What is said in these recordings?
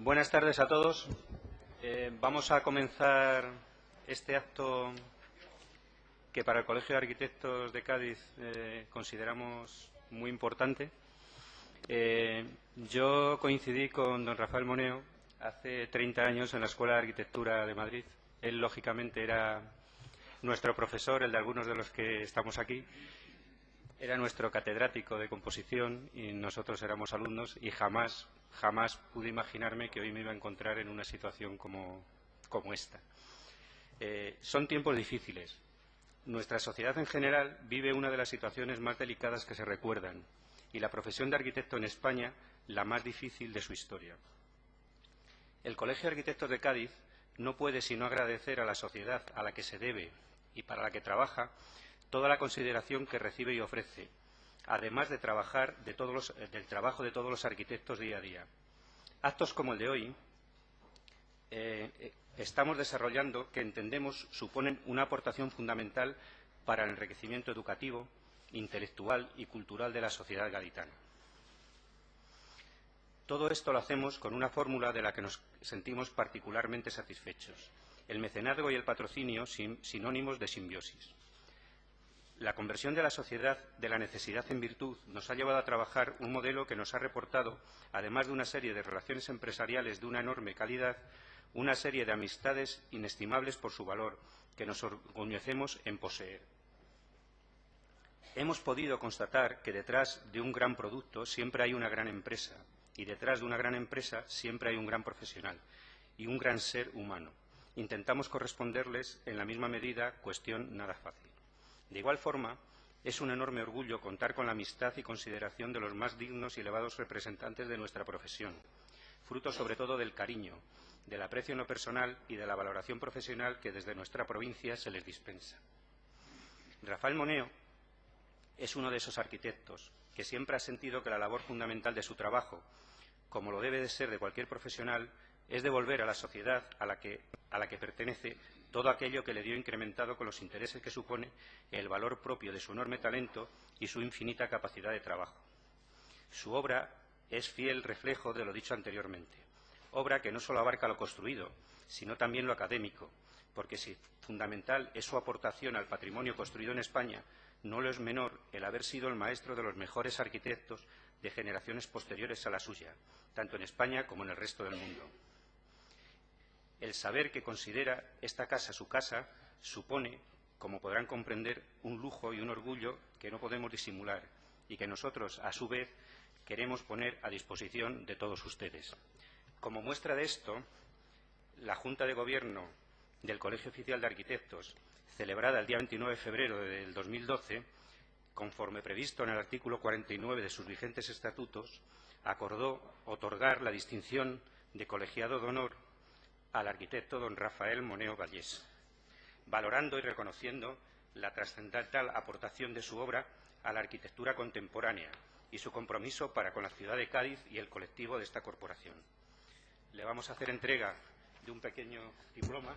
Buenas tardes a todos. Vamos a comenzar este acto que para el Colegio de Arquitectos de Cádiz consideramos muy importante. Yo coincidí con don Rafael Moneo hace 30 años en la Escuela de Arquitectura de Madrid. Él, lógicamente, era nuestro profesor, el de algunos de los que estamos aquí. Era nuestro catedrático de composición y nosotros éramos alumnos y jamás pude imaginarme que hoy me iba a encontrar en una situación como esta. Son tiempos difíciles. Nuestra sociedad en general vive una de las situaciones más delicadas que se recuerdan y la profesión de arquitecto en España la más difícil de su historia. El Colegio de Arquitectos de Cádiz no puede sino agradecer a la sociedad a la que se debe y para la que trabaja toda la consideración que recibe y ofrece, además de trabajar del trabajo de todos los arquitectos día a día. Actos como el de hoy estamos desarrollando que entendemos suponen una aportación fundamental para el enriquecimiento educativo, intelectual y cultural de la sociedad gaditana. Todo esto lo hacemos con una fórmula de la que nos sentimos particularmente satisfechos: el mecenazgo y el patrocinio sinónimos de simbiosis. La conversión de la sociedad de la necesidad en virtud nos ha llevado a trabajar un modelo que nos ha reportado, además de una serie de relaciones empresariales de una enorme calidad, una serie de amistades inestimables por su valor, que nos orgullecemos en poseer. Hemos podido constatar que detrás de un gran producto siempre hay una gran empresa, y detrás de una gran empresa siempre hay un gran profesional y un gran ser humano. Intentamos corresponderles en la misma medida, cuestión nada fácil. De igual forma, es un enorme orgullo contar con la amistad y consideración de los más dignos y elevados representantes de nuestra profesión, fruto sobre todo del cariño, del aprecio en lo personal y de la valoración profesional que desde nuestra provincia se les dispensa. Rafael Moneo es uno de esos arquitectos que siempre ha sentido que la labor fundamental de su trabajo, como lo debe de ser de cualquier profesional, es devolver a la sociedad a la que pertenece todo aquello que le dio incrementado con los intereses que supone el valor propio de su enorme talento y su infinita capacidad de trabajo. Su obra es fiel reflejo de lo dicho anteriormente, obra que no solo abarca lo construido, sino también lo académico, porque si fundamental es su aportación al patrimonio construido en España, no lo es menor el haber sido el maestro de los mejores arquitectos de generaciones posteriores a la suya, tanto en España como en el resto del mundo. El saber que considera esta casa su casa supone, como podrán comprender, un lujo y un orgullo que no podemos disimular y que nosotros, a su vez, queremos poner a disposición de todos ustedes. Como muestra de esto, la Junta de Gobierno del Colegio Oficial de Arquitectos, celebrada el día 29 de febrero del 2012, conforme previsto en el artículo 49 de sus vigentes estatutos, acordó otorgar la distinción de colegiado de honor al arquitecto don Rafael Moneo Vallés, valorando y reconociendo la trascendental aportación de su obra a la arquitectura contemporánea y su compromiso para con la ciudad de Cádiz y el colectivo de esta corporación. Le vamos a hacer entrega de un pequeño diploma.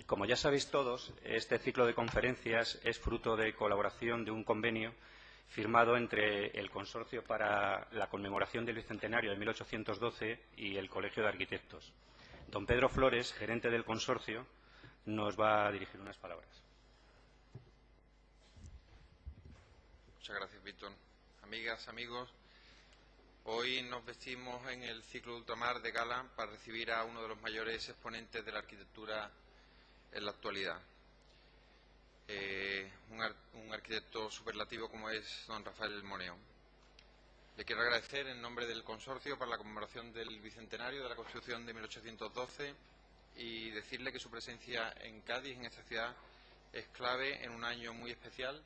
Como ya sabéis todos, este ciclo de conferencias es fruto de colaboración de un convenio firmado entre el Consorcio para la Conmemoración del Bicentenario de 1812 y el Colegio de Arquitectos. Don Pedro Flores, gerente del consorcio, nos va a dirigir unas palabras. Muchas gracias, Víctor. Amigas, amigos, hoy nos vestimos en el ciclo de ultramar de gala para recibir a uno de los mayores exponentes de la arquitectura en la actualidad. Un arquitecto superlativo como es don Rafael Moneo. Le quiero agradecer en nombre del consorcio para la conmemoración del bicentenario de la Constitución de 1812 y decirle que su presencia en Cádiz, en esta ciudad, es clave en un año muy especial,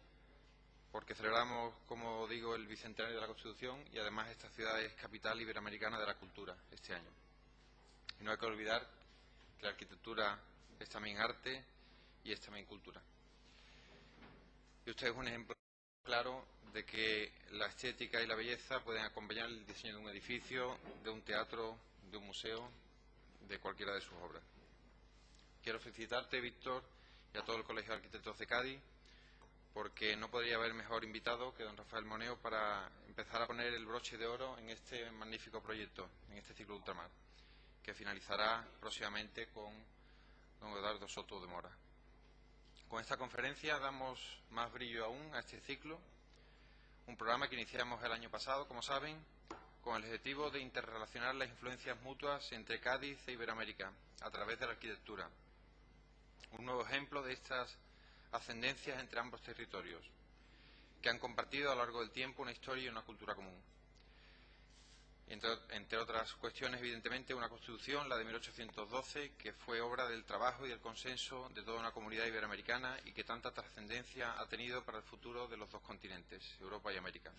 porque celebramos, como digo, el bicentenario de la Constitución y además esta ciudad es capital iberoamericana de la cultura este año. Y no hay que olvidar que la arquitectura es también arte y es también cultura. Y usted es un ejemplo claro de que la estética y la belleza pueden acompañar el diseño de un edificio, de un teatro, de un museo, de cualquiera de sus obras. Quiero felicitarte, Víctor, y a todo el Colegio de Arquitectos de Cádiz, porque no podría haber mejor invitado que don Rafael Moneo para empezar a poner el broche de oro en este magnífico proyecto, en este ciclo ultramar, que finalizará próximamente con don Eduardo Soto de Mora. Con esta conferencia damos más brillo aún a este ciclo, un programa que iniciamos el año pasado, como saben, con el objetivo de interrelacionar las influencias mutuas entre Cádiz e Iberoamérica a través de la arquitectura. Un nuevo ejemplo de estas ascendencias entre ambos territorios, que han compartido a lo largo del tiempo una historia y una cultura común. Entre otras cuestiones, evidentemente, una constitución, la de 1812, que fue obra del trabajo y del consenso de toda una comunidad iberoamericana y que tanta trascendencia ha tenido para el futuro de los dos continentes, Europa y América.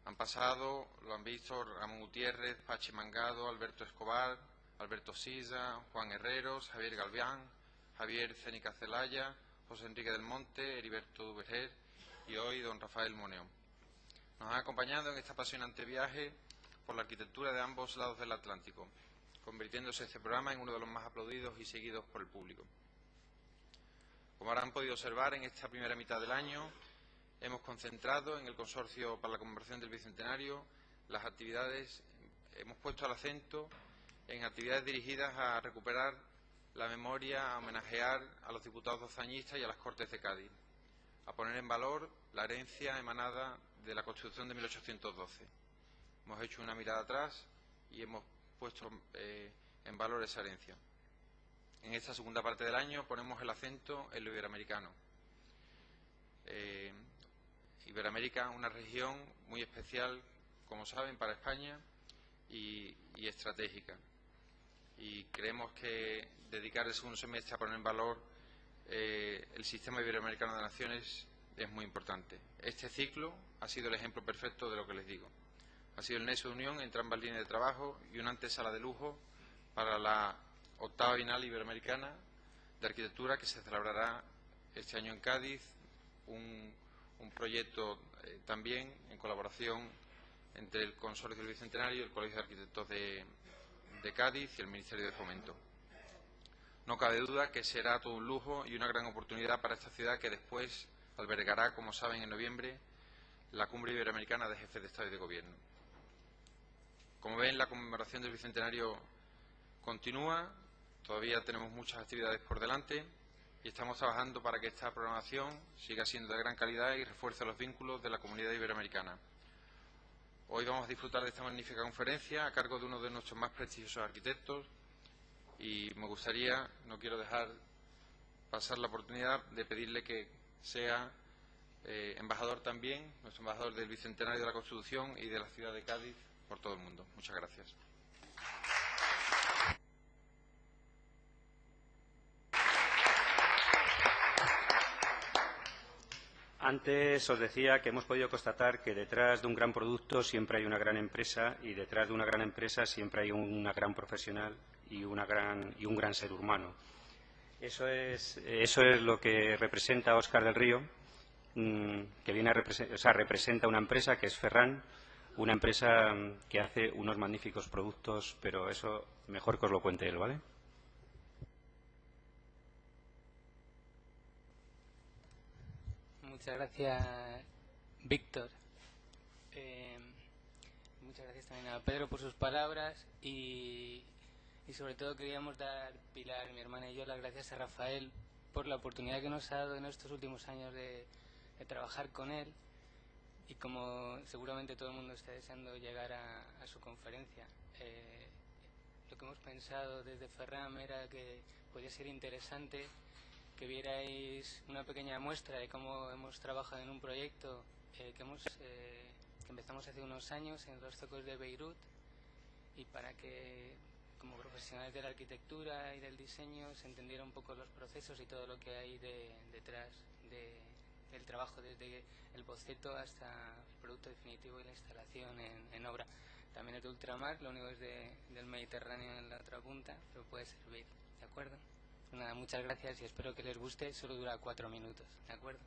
Han pasado, lo han visto, Ramón Gutiérrez, Pachi Mangado, Alberto Escobar, Alberto Sisa, Juan Herreros, Javier Galvián, Javier Cénica Celaya, José Enrique del Monte, Heriberto Duverger y hoy don Rafael Moneo. Nos han acompañado en este apasionante viaje por la arquitectura de ambos lados del Atlántico, convirtiéndose este programa en uno de los más aplaudidos y seguidos por el público. Como habrán podido observar, en esta primera mitad del año hemos concentrado en el Consorcio para la Conmemoración del Bicentenario las actividades, hemos puesto el acento en actividades dirigidas a recuperar la memoria, a homenajear a los diputados dozañistas y a las Cortes de Cádiz, a poner en valor la herencia emanada de la Constitución de 1812. Hemos hecho una mirada atrás y hemos puesto en valor esa herencia. En esta segunda parte del año ponemos el acento en lo iberoamericano. Iberoamérica, una región muy especial, como saben, para España y estratégica. Y creemos que dedicar el segundo semestre a poner en valor el sistema iberoamericano de naciones es muy importante. Este ciclo ha sido el ejemplo perfecto de lo que les digo. Ha sido el nexo de unión entre ambas líneas de trabajo y una antesala de lujo para la 8ª Bienal Iberoamericana de Arquitectura que se celebrará este año en Cádiz, un proyecto también en colaboración entre el Consorcio del Bicentenario y el Colegio de Arquitectos de Cádiz y el Ministerio de Fomento. No cabe duda que será todo un lujo y una gran oportunidad para esta ciudad que después albergará, como saben, en noviembre, la Cumbre Iberoamericana de Jefes de Estado y de Gobierno. Como ven, la conmemoración del Bicentenario continúa, todavía tenemos muchas actividades por delante y estamos trabajando para que esta programación siga siendo de gran calidad y refuerce los vínculos de la comunidad iberoamericana. Hoy vamos a disfrutar de esta magnífica conferencia a cargo de uno de nuestros más prestigiosos arquitectos y me gustaría, no quiero dejar pasar la oportunidad de pedirle que sea embajador también, nuestro embajador del Bicentenario de la Constitución y de la ciudad de Cádiz por todo el mundo. Muchas gracias. Antes os decía que hemos podido constatar que detrás de un gran producto siempre hay una gran empresa y detrás de una gran empresa siempre hay una gran profesional y un gran ser humano. Eso es lo que representa Óscar del Río, que viene a representa una empresa que es Ferran, una empresa que hace unos magníficos productos, pero eso mejor que os lo cuente él, ¿vale? Muchas gracias, Víctor. Muchas gracias también a Pedro por sus palabras y sobre todo queríamos dar, Pilar, mi hermana y yo, las gracias a Rafael por la oportunidad que nos ha dado en estos últimos años de trabajar con él y como seguramente todo el mundo está deseando llegar a su conferencia. Lo que hemos pensado desde Ferran era que podría ser interesante que vierais una pequeña muestra de cómo hemos trabajado en un proyecto que empezamos hace unos años en los Zocos de Beirut y para que como profesionales de la arquitectura y del diseño se entendiera un poco los procesos y todo lo que hay detrás del trabajo desde el boceto hasta el producto definitivo y la instalación en obra. también es de ultramar, lo único es del Mediterráneo en la otra punta, pero puede servir, ¿de acuerdo? Pues nada, muchas gracias y espero que les guste, solo dura 4 minutos, ¿de acuerdo?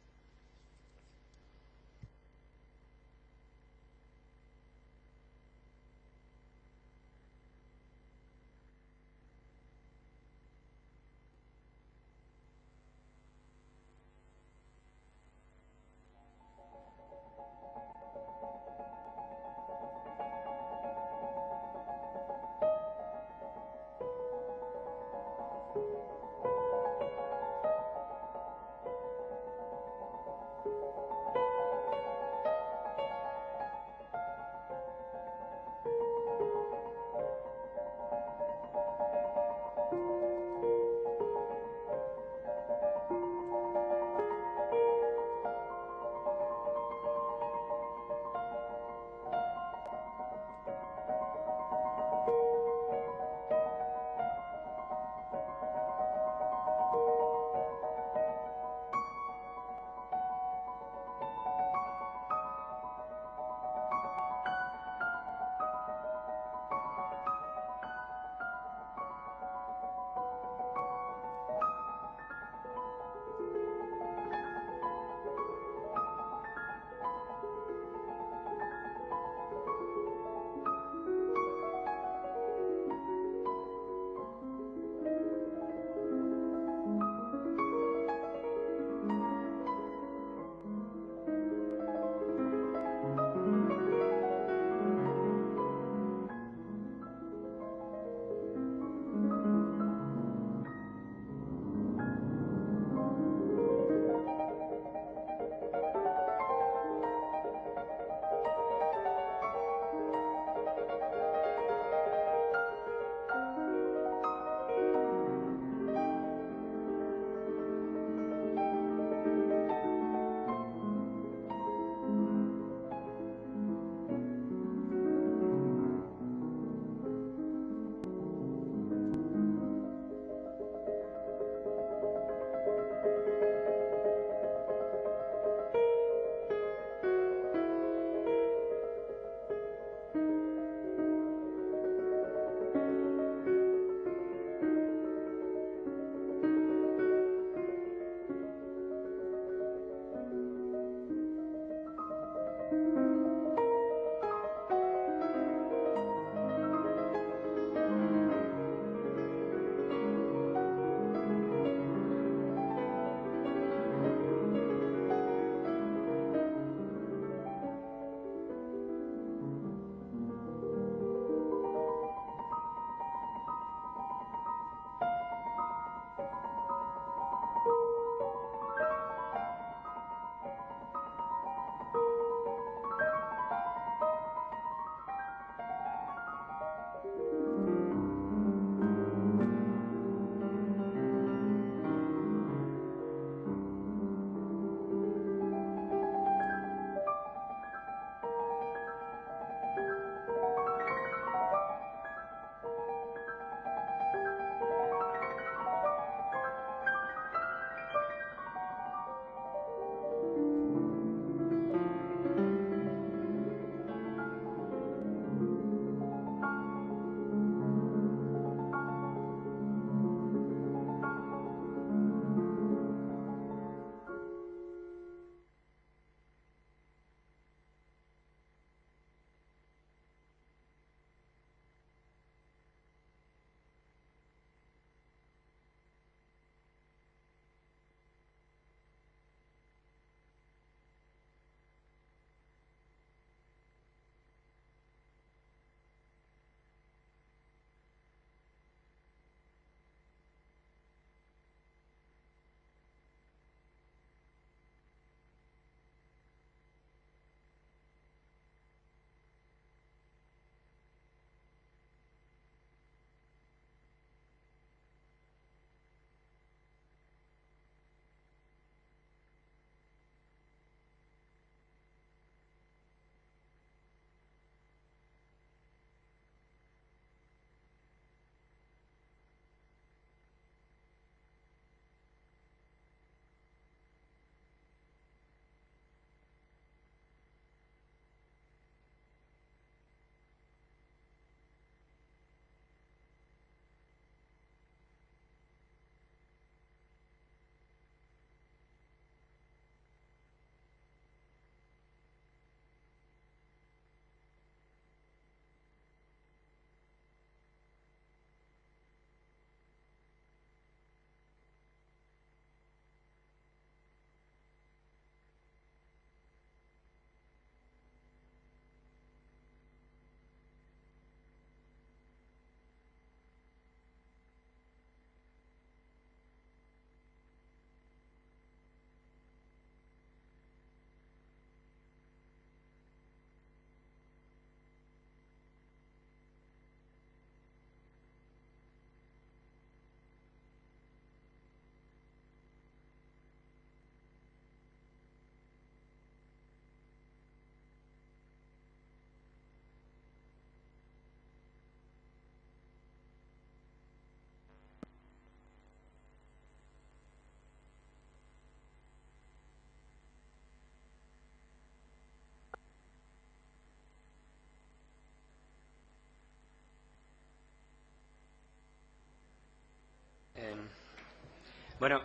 Bueno,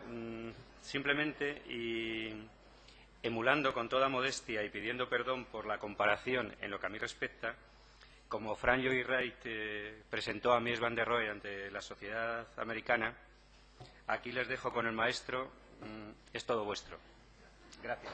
simplemente y emulando con toda modestia y pidiendo perdón por la comparación en lo que a mí respecta, como Frank Lloyd Wright presentó a Mies van der Rohe ante la sociedad americana, aquí les dejo con el maestro, es todo vuestro. Gracias.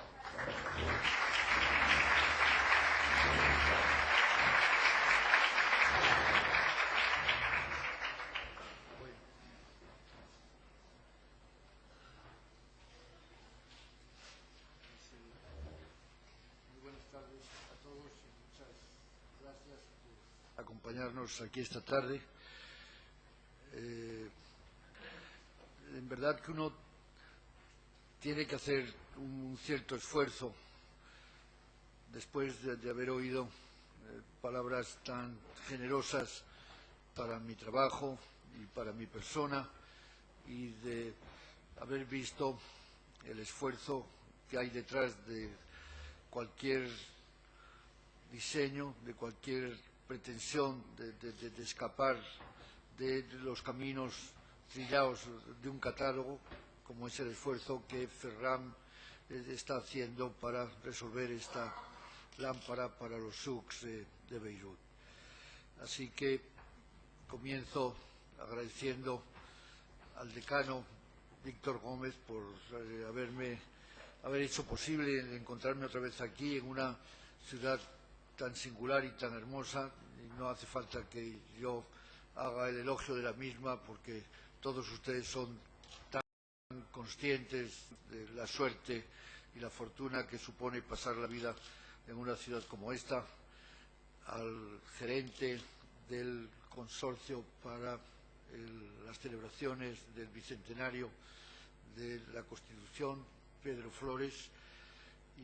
Acompañarnos aquí esta tarde. En verdad que uno tiene que hacer un cierto esfuerzo después de haber oído palabras tan generosas para mi trabajo y para mi persona, y de haber visto el esfuerzo que hay detrás de cualquier diseño, de cualquier pretensión de escapar de los caminos trillados de un catálogo, como es el esfuerzo que Ferran está haciendo para resolver esta lámpara para los souks de Beirut. Así que comienzo agradeciendo al decano Víctor Gómez por haber hecho posible encontrarme otra vez aquí en una ciudad tan singular y tan hermosa, y no hace falta que yo haga el elogio de la misma, porque todos ustedes son tan conscientes de la suerte y la fortuna que supone pasar la vida en una ciudad como esta. Al gerente del consorcio para las celebraciones del bicentenario de la Constitución, Pedro Flores,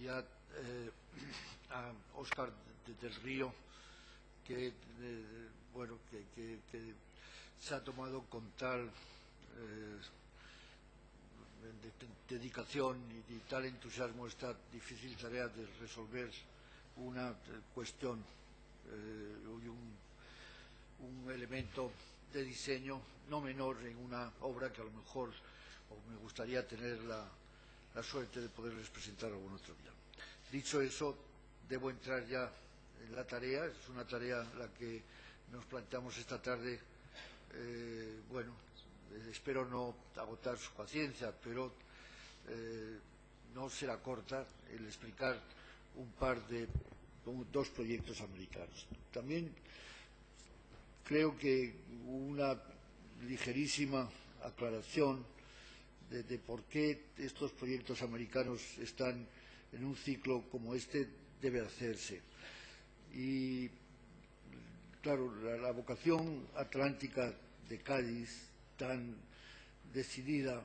y a Óscar del Río, que se ha tomado con tal dedicación y tal entusiasmo esta difícil tarea de resolver una cuestión y un elemento de diseño no menor en una obra que a lo mejor me gustaría tener la suerte de poderles presentar algún otro día. Dicho eso, debo entrar ya en la tarea. Es una tarea la que nos planteamos esta tarde. Espero no agotar su paciencia, pero no será corta el explicar dos proyectos americanos. También creo que una ligerísima aclaración de por qué estos proyectos americanos están en un ciclo como este debe hacerse. Y claro, la vocación atlántica de Cádiz, tan decidida,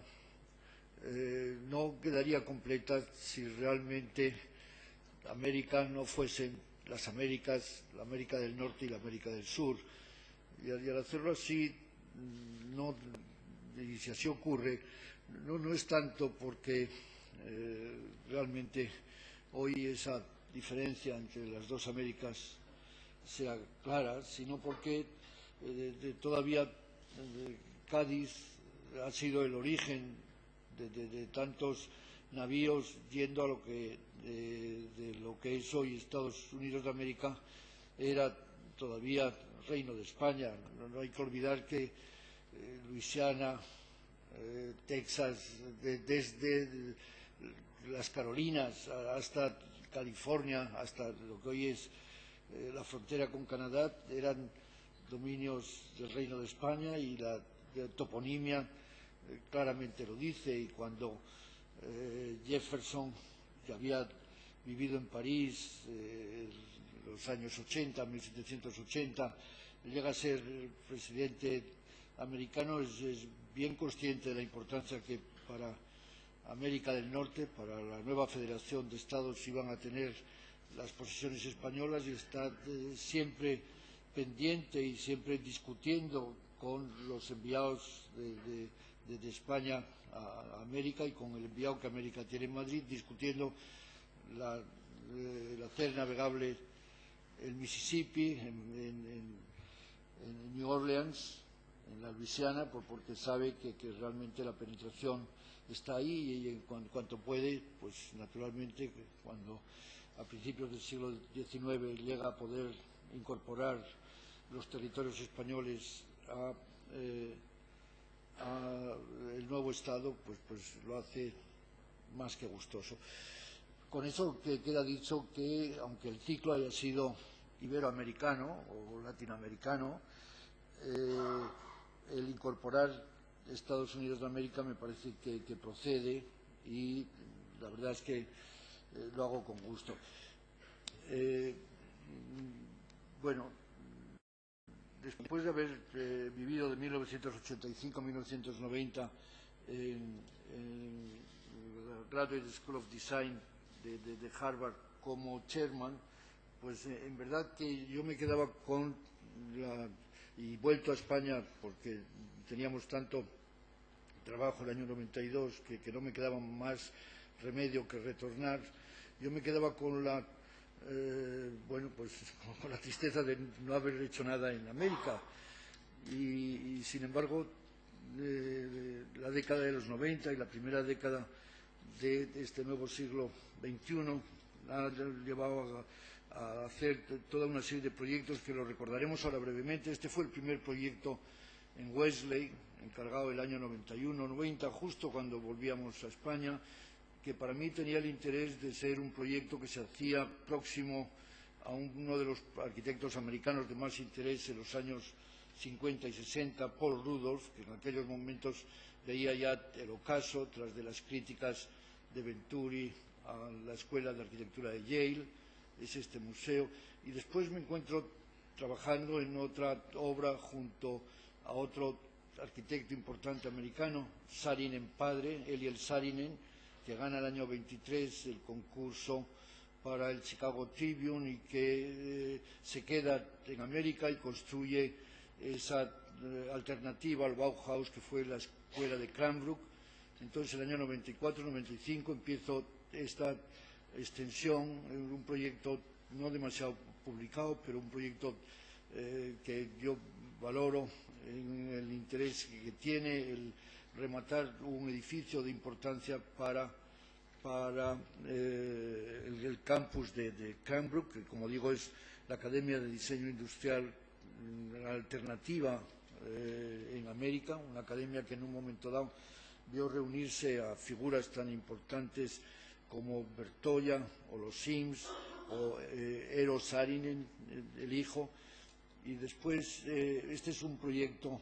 no quedaría completa si realmente América no fuesen las Américas, la América del Norte y la América del Sur. Y al hacerlo así, y si así ocurre, no es tanto porque realmente hoy esa diferencia entre las dos Américas sea clara, sino porque todavía Cádiz ha sido el origen de tantos navíos yendo a lo que es hoy Estados Unidos de América era todavía Reino de España. No hay que olvidar que Luisiana, Texas, desde las Carolinas hasta California, hasta lo que hoy es la frontera con Canadá, eran dominios del Reino de España, y la toponimia claramente lo dice. Y cuando Jefferson, que había vivido en París en los años 80, 1780, llega a ser presidente americano, es bien consciente de la importancia que para América del Norte, para la nueva federación de estados, iban a tener las posesiones españolas, y está siempre pendiente y siempre discutiendo con los enviados de España a América, y con el enviado que América tiene en Madrid, discutiendo el hacer navegable el Mississippi en New Orleans, en la Luisiana, porque sabe que realmente la penetración está ahí y en cuanto puede, pues naturalmente cuando a principios del siglo XIX llega a poder incorporar los territorios españoles a el nuevo Estado, pues lo hace más que gustoso. Con eso queda dicho que, aunque el ciclo haya sido iberoamericano o latinoamericano, el incorporar Estados Unidos de América me parece que procede y la verdad es que lo hago con gusto. Bueno, después de haber vivido de 1985 a 1990 en la Graduate School of Design de Harvard como chairman, pues en verdad que yo me quedaba con y vuelto a España porque teníamos tanto trabajo el año 92 que no me quedaba más remedio que retornar. Yo me quedaba con la bueno, pues con la tristeza de no haber hecho nada en América y sin embargo la década de los 90 y la primera década de este nuevo siglo XXI ha llevado a hacer toda una serie de proyectos que lo recordaremos ahora brevemente. Este fue el primer proyecto en Wesley, encargado el año 91-90, justo cuando volvíamos a España, que para mí tenía el interés de ser un proyecto que se hacía próximo a uno de los arquitectos americanos de más interés en los años 50 y 60, Paul Rudolph, que en aquellos momentos veía ya el ocaso tras de las críticas de Venturi a la Escuela de Arquitectura de Yale. Es este museo, y después me encuentro trabajando en otra obra junto a otro arquitecto importante americano, Saarinen padre, Eliel Saarinen, que gana el año 23 el concurso para el Chicago Tribune y que se queda en América y construye esa alternativa al Bauhaus que fue la escuela de Cranbrook. Entonces, el año 94-95 empiezo esta extensión, un proyecto no demasiado publicado, pero un proyecto que yo valoro en el interés que tiene el rematar un edificio de importancia para el campus de Cranbrook, que como digo es la Academia de Diseño Industrial alternativa en América, una academia que en un momento dado vio reunirse a figuras tan importantes como Bertolla o los Sims o Eero Saarinen, el hijo, y después este es un proyecto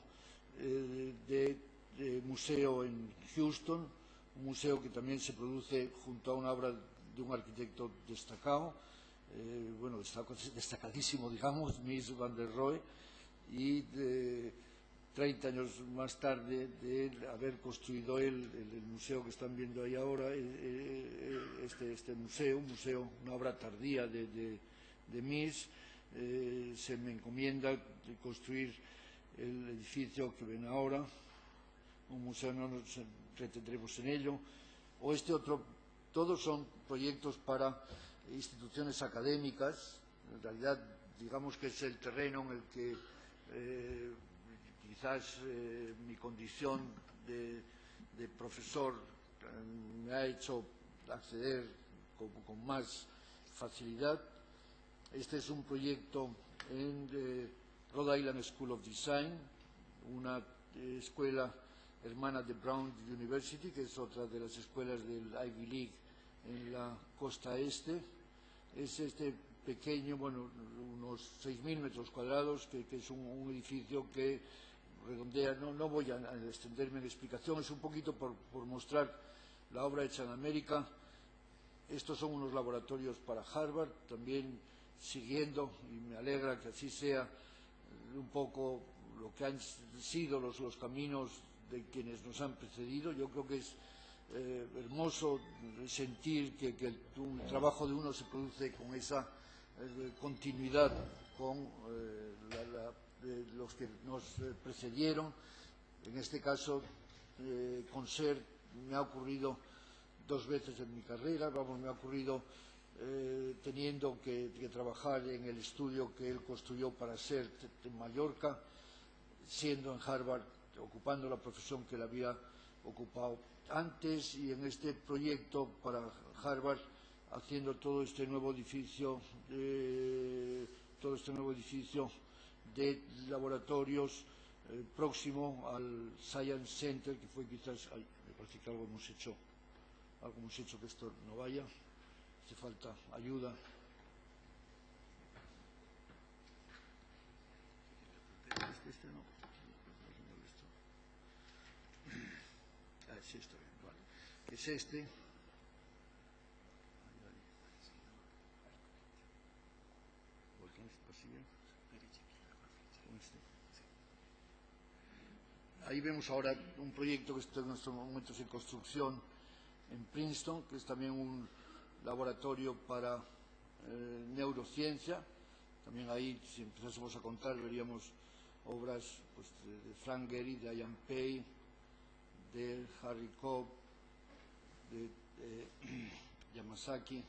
de museo en Houston, un museo que también se produce junto a una obra de un arquitecto destacado, bueno, destacadísimo, digamos, Mies van der Rohe, y 30 años más tarde de haber construido el museo que están viendo ahí ahora, este museo, una obra tardía de Mies, se me encomienda de construir el edificio que ven ahora, un museo, no nos entretendremos en ello, o este otro. Todos son proyectos para instituciones académicas. En realidad, digamos que es el terreno en el que quizás mi condición de profesor me ha hecho acceder con más facilidad. Este es un proyecto en Rhode Island School of Design, una escuela hermana de Brown University, que es otra de las escuelas del Ivy League en la costa este. Es este pequeño, bueno, unos 6.000 metros cuadrados, que es un edificio que redondea. No voy a extenderme en explicación, es un poquito por mostrar la obra hecha en América. Estos son unos laboratorios para Harvard, también siguiendo, y me alegra que así sea, un poco lo que han sido los caminos de quienes nos han precedido. Yo creo que es hermoso sentir que el trabajo de uno se produce con esa continuidad con los que nos precedieron. En este caso, con SER me ha ocurrido 2 veces en mi carrera, me ha ocurrido teniendo que trabajar en el estudio que él construyó para SER en Mallorca, siendo en Harvard, ocupando la profesión que él había ocupado antes, y en este proyecto para Harvard haciendo todo este nuevo edificio de laboratorios próximo al Science Center, que fue quizás, me parece que algo hemos hecho que esto no vaya, hace falta ayuda. Este no. Sí, está bien, vale. Que es este. Ahí vemos ahora un proyecto que está en estos momentos en construcción en Princeton, que es también un laboratorio para neurociencia. También ahí, si empezásemos a contar, veríamos obras pues, de Frank Gehry, de Ian Pei, de Harry Cobb, de Yamasaki.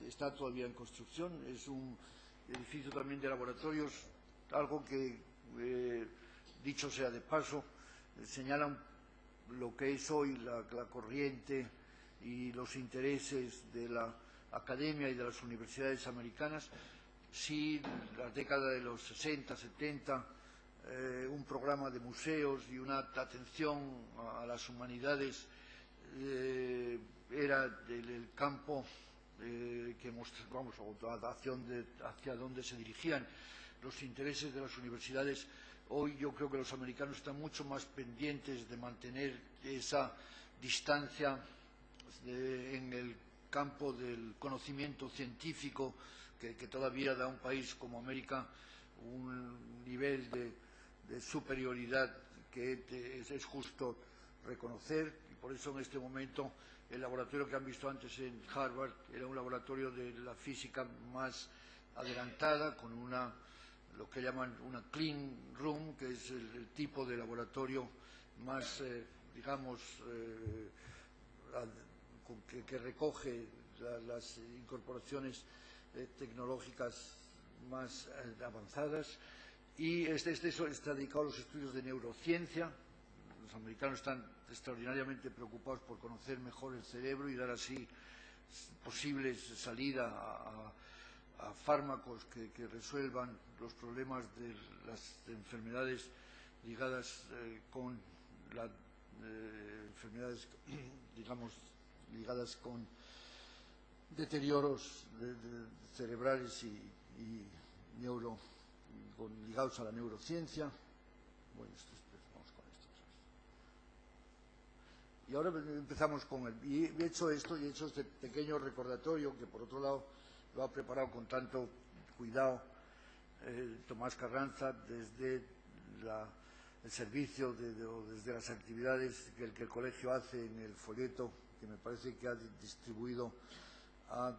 Está todavía en construcción. Es un edificio también de laboratorios, algo que, dicho sea de paso, señalan lo que es hoy la corriente y los intereses de la academia y de las universidades americanas. Sí, la década de los 60, 70, un programa de museos y una atención a las humanidades era el campo que mostramos, hacia donde se dirigían los intereses de las universidades. Hoy yo creo que los americanos están mucho más pendientes de mantener esa distancia en el campo del conocimiento científico que todavía da a un país como América un nivel de superioridad que es justo reconocer, y por eso en este momento el laboratorio que han visto antes en Harvard era un laboratorio de la física más adelantada, con lo que llaman una clean room, que es el tipo de laboratorio más, digamos, que recoge las incorporaciones tecnológicas más avanzadas, y este está dedicado a los estudios de neurociencia. Los americanos están extraordinariamente preocupados por conocer mejor el cerebro y dar así posibles salida a fármacos que resuelvan los problemas de las enfermedades ligadas con enfermedades, digamos, ligadas con deterioros cerebrales y ligados a la neurociencia. Bueno, vamos con esto. Y ahora empezamos con y he hecho este pequeño recordatorio que, por otro lado, lo ha preparado con tanto cuidado Tomás Carranza desde el servicio o desde las actividades que el colegio hace en el folleto que me parece que ha distribuido a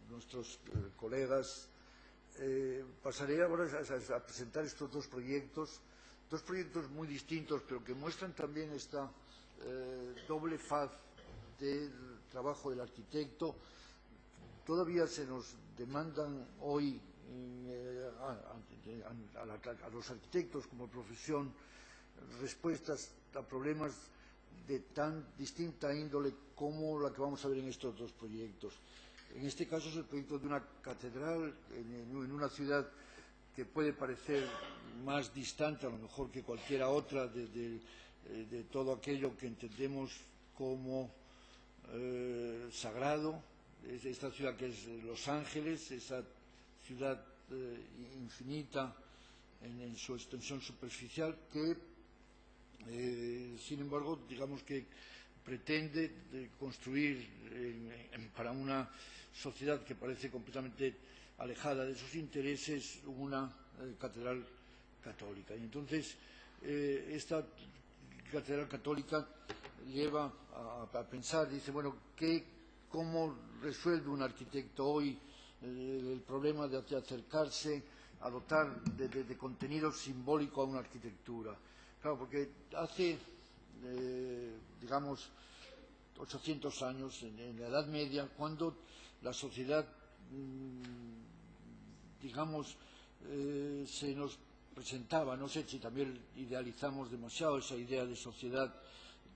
nuestros colegas. Pasaré ahora a presentar estos dos proyectos muy distintos, pero que muestran también esta doble faz del trabajo del arquitecto. Todavía se nos demandan hoy a los arquitectos como profesión respuestas a problemas de tan distinta índole como la que vamos a ver en estos dos proyectos. En este caso es el proyecto de una catedral en una ciudad que puede parecer más distante a lo mejor que cualquiera otra de todo aquello que entendemos como sagrado. Esta ciudad que es Los Ángeles, esa ciudad infinita en su extensión superficial que, sin embargo, digamos que pretende construir para una sociedad que parece completamente alejada de sus intereses una catedral católica. Y entonces esta catedral católica lleva a pensar, dice, bueno, ¿cómo resuelve un arquitecto hoy el problema de acercarse a dotar de contenido simbólico a una arquitectura? Claro, porque hace, digamos, 800 años, en la Edad Media, cuando la sociedad, digamos, se nos presentaba. No sé si también idealizamos demasiado esa idea de sociedad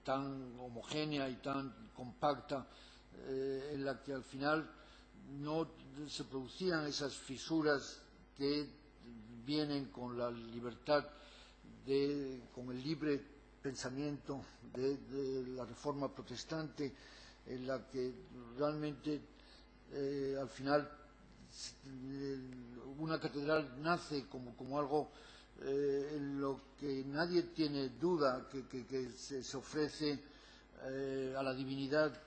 tan homogénea y tan compacta, en la que al final no se producían esas fisuras que vienen con la libertad, con el libre pensamiento de la Reforma protestante, en la que realmente al final una catedral nace como algo en lo que nadie tiene duda que se ofrece a la divinidad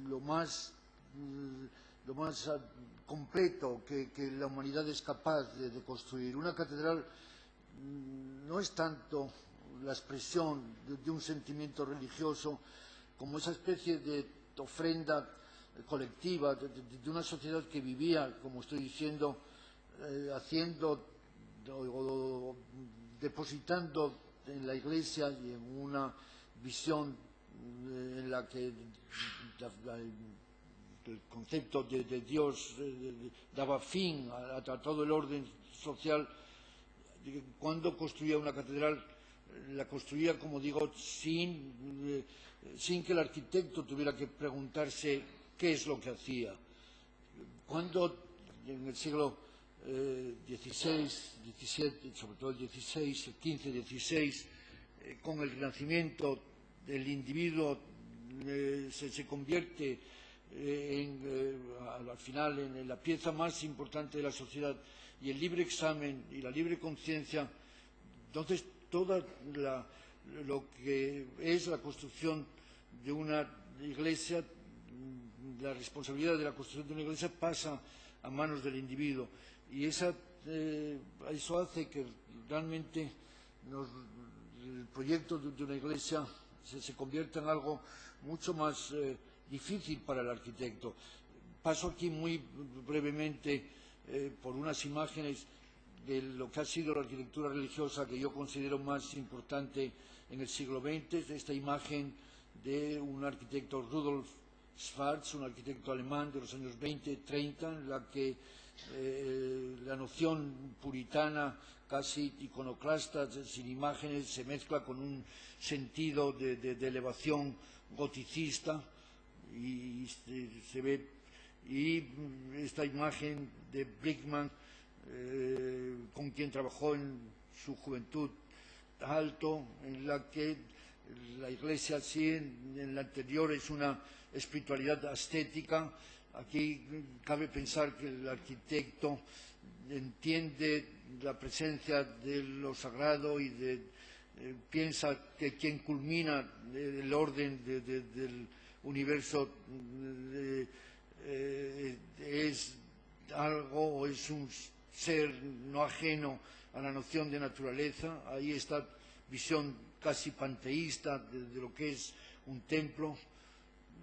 lo más completo que la humanidad es capaz de construir. Una catedral no es tanto la expresión de un sentimiento religioso como esa especie de ofrenda colectiva de una sociedad que vivía, como estoy diciendo, haciendo o depositando en la Iglesia y en una visión en la que el concepto de Dios daba fin a todo el orden social. Cuando construía una catedral, la construía, como digo, sin que el arquitecto tuviera que preguntarse qué es lo que hacía. Cuando en el siglo XVI, XVII, sobre todo el XVI, el XV, XVI, con el Renacimiento, el individuo se convierte al final en la pieza más importante de la sociedad, y el libre examen y la libre conciencia. Entonces, toda lo que es la construcción de una iglesia, la responsabilidad de la construcción de una iglesia pasa a manos del individuo, y eso hace que realmente el proyecto de una iglesia se convierta en algo mucho más difícil para el arquitecto. Paso aquí muy brevemente por unas imágenes de lo que ha sido la arquitectura religiosa que yo considero más importante en el siglo XX. Esta imagen de un arquitecto, Rudolf Schwarz, un arquitecto alemán de los años 20-30, en la que la noción puritana, casi iconoclasta, sin imágenes, se mezcla con un sentido de elevación goticista, y se ve. Y esta imagen de Brickman, con quien trabajó en su juventud alto, en la que la iglesia, sí, en la anterior es una espiritualidad ascética. Aquí cabe pensar que el arquitecto entiende la presencia de lo sagrado y piensa que quien culmina el orden del universo es algo, o es un ser no ajeno a la noción de naturaleza. Ahí esta visión casi panteísta de lo que es un templo,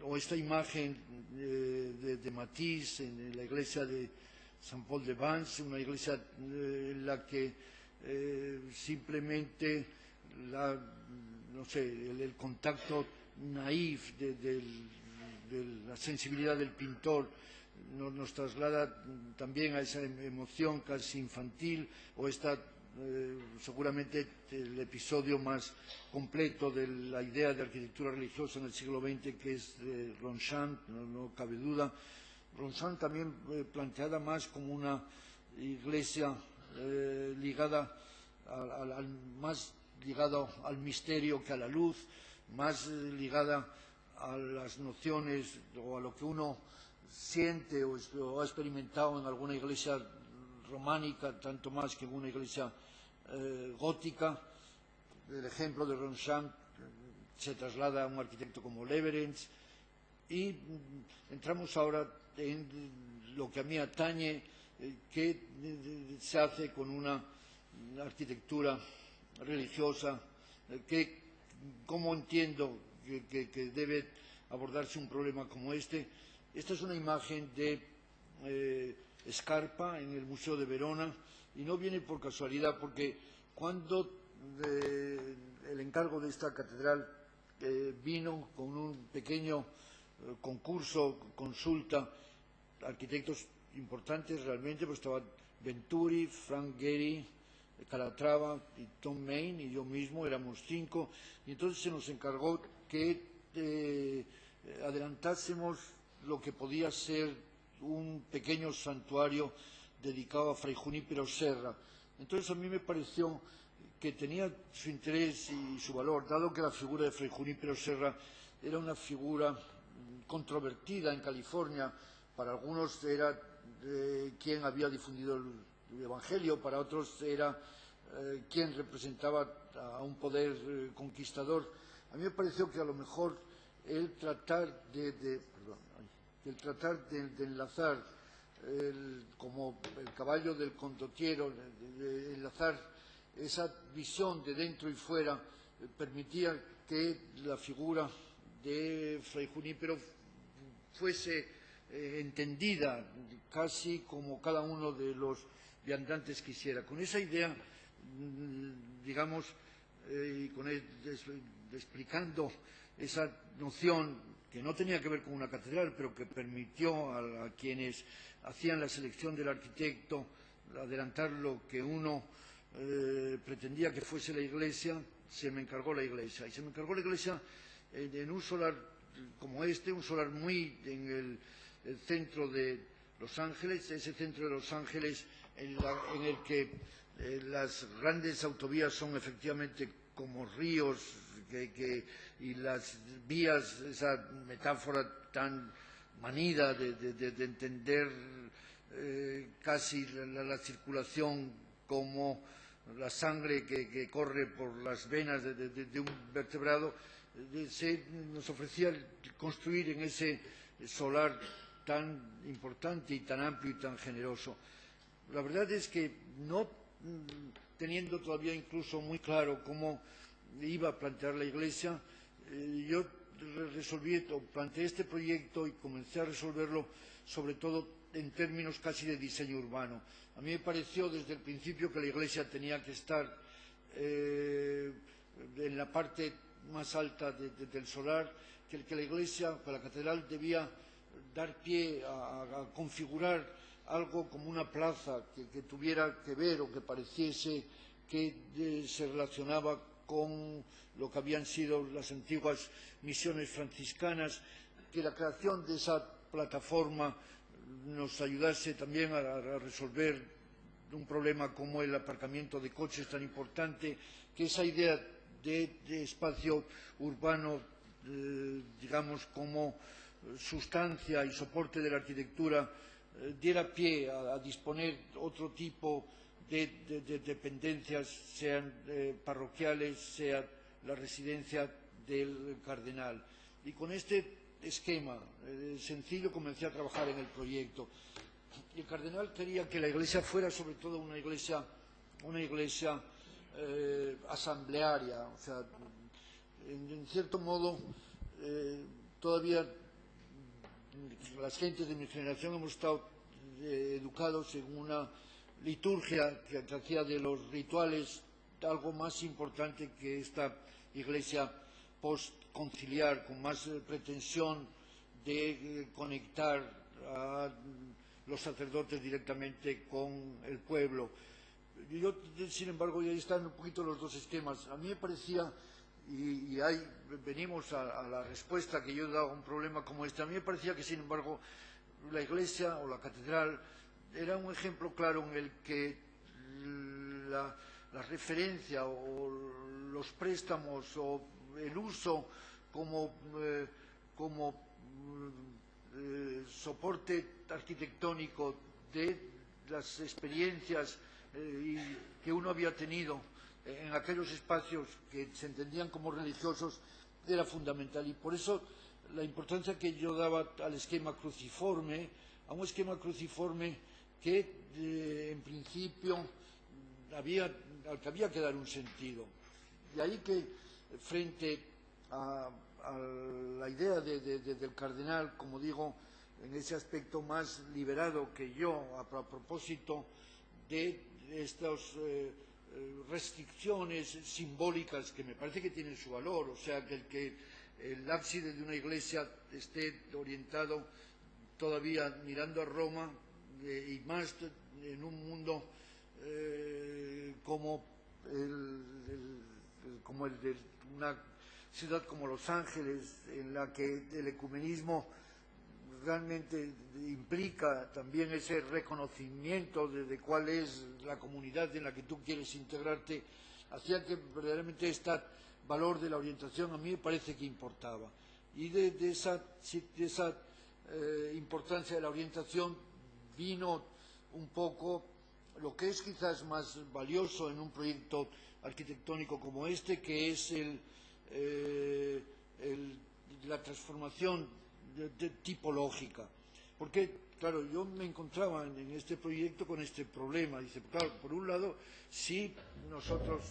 o esta imagen de Matisse en la iglesia de Saint-Paul-de-Vence, una iglesia en la que simplemente el contacto naif de la sensibilidad del pintor nos traslada también a esa emoción casi infantil, o seguramente el episodio más completo de la idea de arquitectura religiosa en el siglo XX, que es Ronchamp, no cabe duda. Ronchamp también planteada más como una iglesia ligada más ligado al misterio que a la luz, más ligada a las nociones o a lo que uno siente o ha experimentado en alguna iglesia románica, tanto más que en una iglesia gótica. El ejemplo de Ronchamp se traslada a un arquitecto como Leverens, y entramos ahora en lo que a mí atañe, que se hace con una arquitectura religiosa, cómo entiendo que debe abordarse un problema como este. Esta es una imagen de Scarpa en el Museo de Verona, y no viene por casualidad, porque cuando el encargo de esta catedral vino con un pequeño concurso, consulta, arquitectos importantes realmente, pues estaban Venturi, Frank Gehry, Calatrava y Tom Main y yo mismo, éramos 5, y entonces se nos encargó que adelantásemos lo que podía ser un pequeño santuario dedicado a Fray Junípero Serra. Entonces a mí me pareció que tenía su interés y su valor, dado que la figura de Fray Junípero Serra era una figura controvertida en California. Para algunos era quien había difundido el Evangelio, para otros era quien representaba a un poder conquistador. A mí me pareció que a lo mejor el tratar de enlazar como el caballo del condottiero, de enlazar esa visión de dentro y fuera, permitía que la figura de Fray Junípero fuese entendida casi como cada uno de los viandantes quisiera. Con esa idea, digamos, y explicando esa noción que no tenía que ver con una catedral, pero que permitió a quienes hacían la selección del arquitecto adelantar lo que uno pretendía que fuese la iglesia, se me encargó la iglesia. Y se me encargó la iglesia en un solar como este, un solar muy en el centro de Los Ángeles, ese centro de Los Ángeles en el que las grandes autovías son efectivamente como ríos y las vías, esa metáfora tan manida de entender casi la circulación como la sangre que corre por las venas de un vertebrado, nos ofrecía construir en ese solar tan importante y tan amplio y tan generoso. La verdad es que no teniendo todavía incluso muy claro cómo iba a plantear la Iglesia, yo planteé este proyecto y comencé a resolverlo sobre todo en términos casi de diseño urbano. A mí me pareció desde el principio que la Iglesia tenía que estar en la parte más alta del solar, que la Iglesia, que la catedral debía dar pie a configurar algo como una plaza que tuviera que ver o que pareciese que se relacionaba con lo que habían sido las antiguas misiones franciscanas, que la creación de esa plataforma nos ayudase también a resolver un problema como el aparcamiento de coches tan importante, que esa idea de espacio urbano, digamos, como sustancia y soporte de la arquitectura, diera pie a disponer otro tipo de dependencias, sean parroquiales, sea la residencia del cardenal. Y con este esquema sencillo comencé a trabajar en el proyecto. El cardenal quería que la iglesia fuera sobre todo una iglesia asamblearia, o sea, en cierto modo todavía las gentes de mi generación hemos estado educados en una liturgia que hacía de los rituales algo más importante que esta iglesia postconciliar, con más pretensión de conectar a los sacerdotes directamente con el pueblo. Yo, sin embargo, y ahí están un poquito los dos esquemas. A mí me parecía, y ahí venimos a la respuesta que yo he dado a un problema como este, a mí me parecía que, sin embargo, la iglesia o la catedral era un ejemplo claro en el que la referencia o los préstamos o el uso como soporte arquitectónico de las experiencias que uno había tenido en aquellos espacios que se entendían como religiosos era fundamental. Y por eso la importancia que yo daba al esquema cruciforme, a un esquema cruciforme que en principio al que había que dar un sentido. De ahí que frente a la idea del cardenal, como digo, en ese aspecto más liberado que yo, a propósito de estas restricciones simbólicas que me parece que tienen su valor, o sea, que el ábside de una iglesia esté orientado todavía mirando a Roma y más en un mundo como como el de una ciudad como Los Ángeles, en la que el ecumenismo realmente implica también ese reconocimiento de cuál es la comunidad en la que tú quieres integrarte, hacía que verdaderamente este valor de la orientación a mí me parece que importaba. Y de esa importancia de la orientación vino un poco lo que es quizás más valioso en un proyecto arquitectónico como este, que es la transformación tipológica. Porque, claro, yo me encontraba en este proyecto con este problema. Dice, claro, por un lado, si nosotros...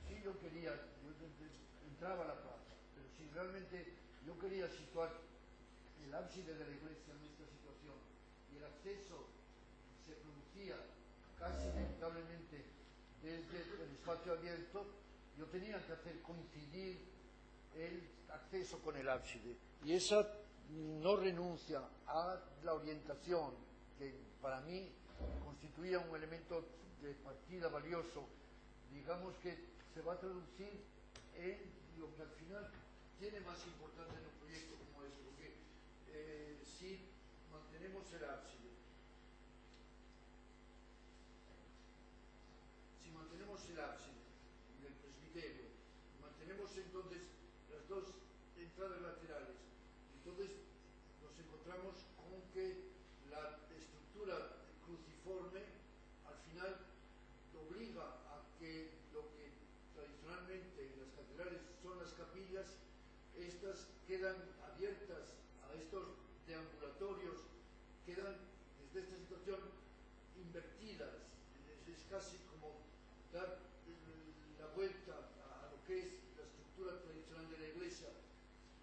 Sí, yo quería, entraba a la plaza, pero si realmente yo quería situar el ábside de la iglesia en esta situación y el acceso se producía casi inevitablemente desde el espacio abierto, yo tenía que hacer coincidir el acceso con el ábside. Y esa no renuncia a la orientación, que para mí constituía un elemento de partida valioso, digamos que se va a traducir en lo que al final tiene más importancia en un proyecto como este, porque si mantenemos el ábside, del presbiterio, mantenemos entonces las dos entradas laterales, entonces nos encontramos con que la estructura cruciforme al final obliga a que lo que tradicionalmente en las catedrales son las capillas, estas quedan abiertas a estos deambulatorios, quedan desde esta situación invertidas. Es casi como dar la vuelta a lo que es la estructura tradicional de la iglesia,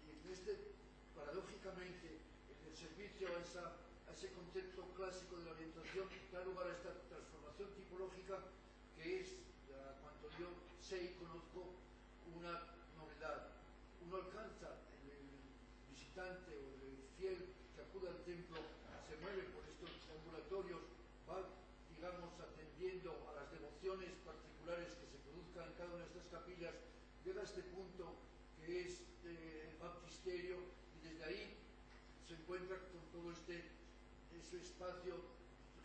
y en este, paradójicamente, en el servicio a ese concepto clásico de la orientación, da lugar a esta transformación tipológica que es, a cuanto yo sé y conozco, una novedad. Uno alcanza, el visitante o el fiel que acude al templo se mueve por estos ambulatorios, va, digamos, atendiendo a las devociones particulares que se produzcan en cada una de estas capillas, llega a este punto que es el baptisterio, y desde ahí se encuentra con todo ese espacio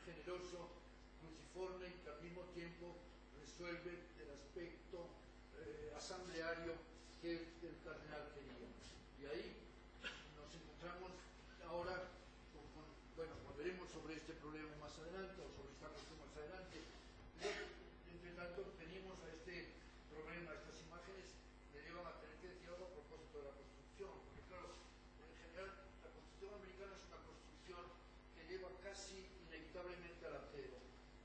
generoso, cruciforme, y que al mismo tiempo resuelve el aspecto asambleario que el cardenal quería. Y ahí nos encontramos ahora bueno, volveremos sobre este problema más adelante, o sobre esta cuestión más adelante. Pero, entre tanto, venimos a este problema. Estas imágenes me llevan a tener que decir algo a propósito de la construcción, porque claro, en general, la construcción americana es una construcción que lleva casi inevitablemente al acero.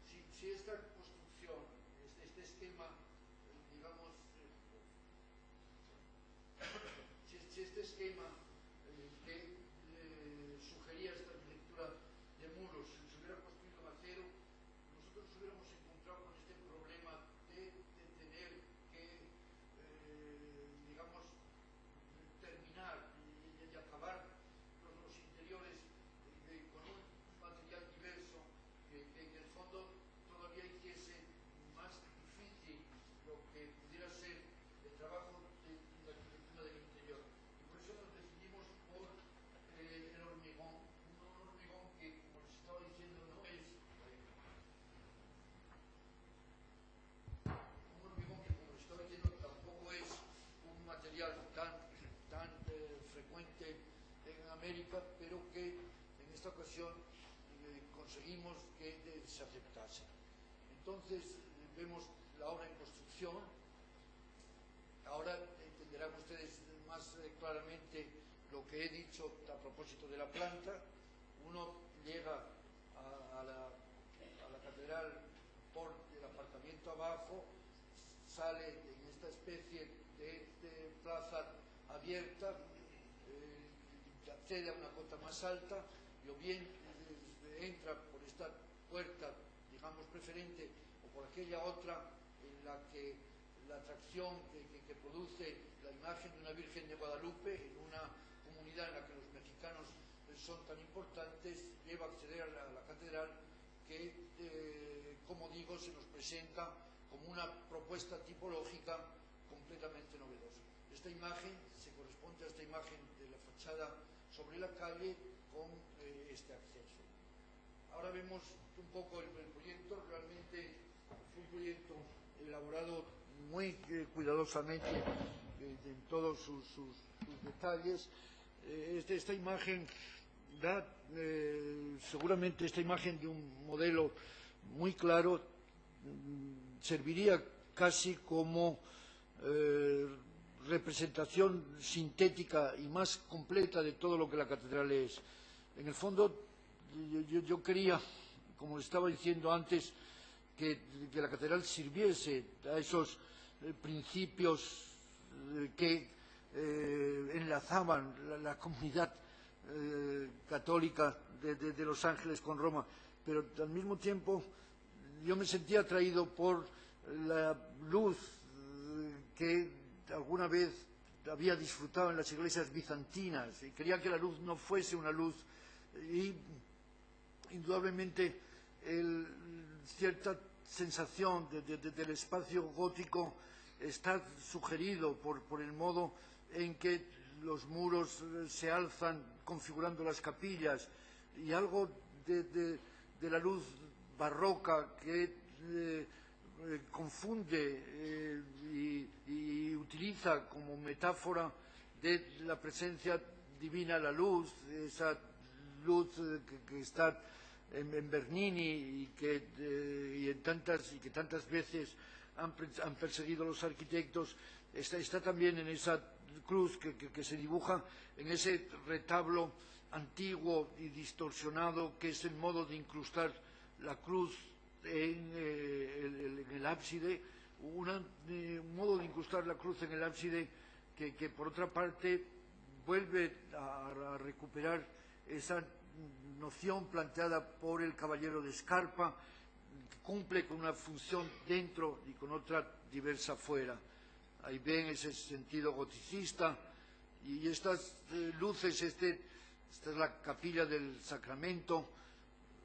Si esta construcción, este esquema, digamos, si este esquema que sugería esta arquitectura de muros se hubiera construido en acero, nosotros nos hubiéramos encontrado con este problema de tener que, digamos, terminar y acabar los interiores con un material diverso que en el fondo todavía hiciese más difícil lo que pudiera ser el trabajo de la arquitectura del interior. Y por eso nos decidimos por el hormigón, un hormigón que, como les estaba diciendo, no es un hormigón que, como les estaba diciendo, tampoco es un material tan frecuente en América, pero que en esta ocasión conseguimos que se aceptase. Entonces vemos la obra en construcción. Ahora entenderán ustedes más claramente lo que he dicho a propósito de la planta. Uno llega a la catedral por el aparcamiento abajo, sale en esta especie de plaza abierta, accede a una cota más alta, y o bien entra por esta puerta, digamos, preferente, o por aquella otra en la que la atracción que produce la imagen de una Virgen de Guadalupe en una comunidad en la que los mexicanos son tan importantes, lleva a acceder a la catedral que, como digo, se nos presenta como una propuesta tipológica completamente novedosa. Esta imagen se corresponde a esta imagen de la fachada sobre la calle con este acceso. Ahora vemos un poco el proyecto. Realmente fue un proyecto elaborado muy cuidadosamente en todos sus detalles. Esta imagen da seguramente esta imagen de un modelo muy claro, serviría casi como representación sintética y más completa de todo lo que la catedral es. En el fondo, yo quería, como le estaba diciendo antes, que la catedral sirviese a esos principios que enlazaban la comunidad católica de Los Ángeles con Roma, pero al mismo tiempo yo me sentía atraído por la luz que alguna vez había disfrutado en las iglesias bizantinas, y quería que la luz no fuese una luz, y indudablemente cierta sensación del espacio gótico está sugerido por el modo en que los muros se alzan configurando las capillas, y algo de la luz barroca que confunde y utiliza como metáfora de la presencia divina la luz, esa luz que está en Bernini y que tantas veces han perseguido los arquitectos. Está también en esa cruz que se dibuja en ese retablo antiguo y distorsionado que es el modo de incrustar la cruz en el ábside, un modo de incrustar la cruz en el ábside que por otra parte vuelve a recuperar esa noción planteada por el caballero de Escarpa, que cumple con una función dentro y con otra diversa fuera. Ahí ven ese sentido goticista, y estas luces, esta es la capilla del Sacramento,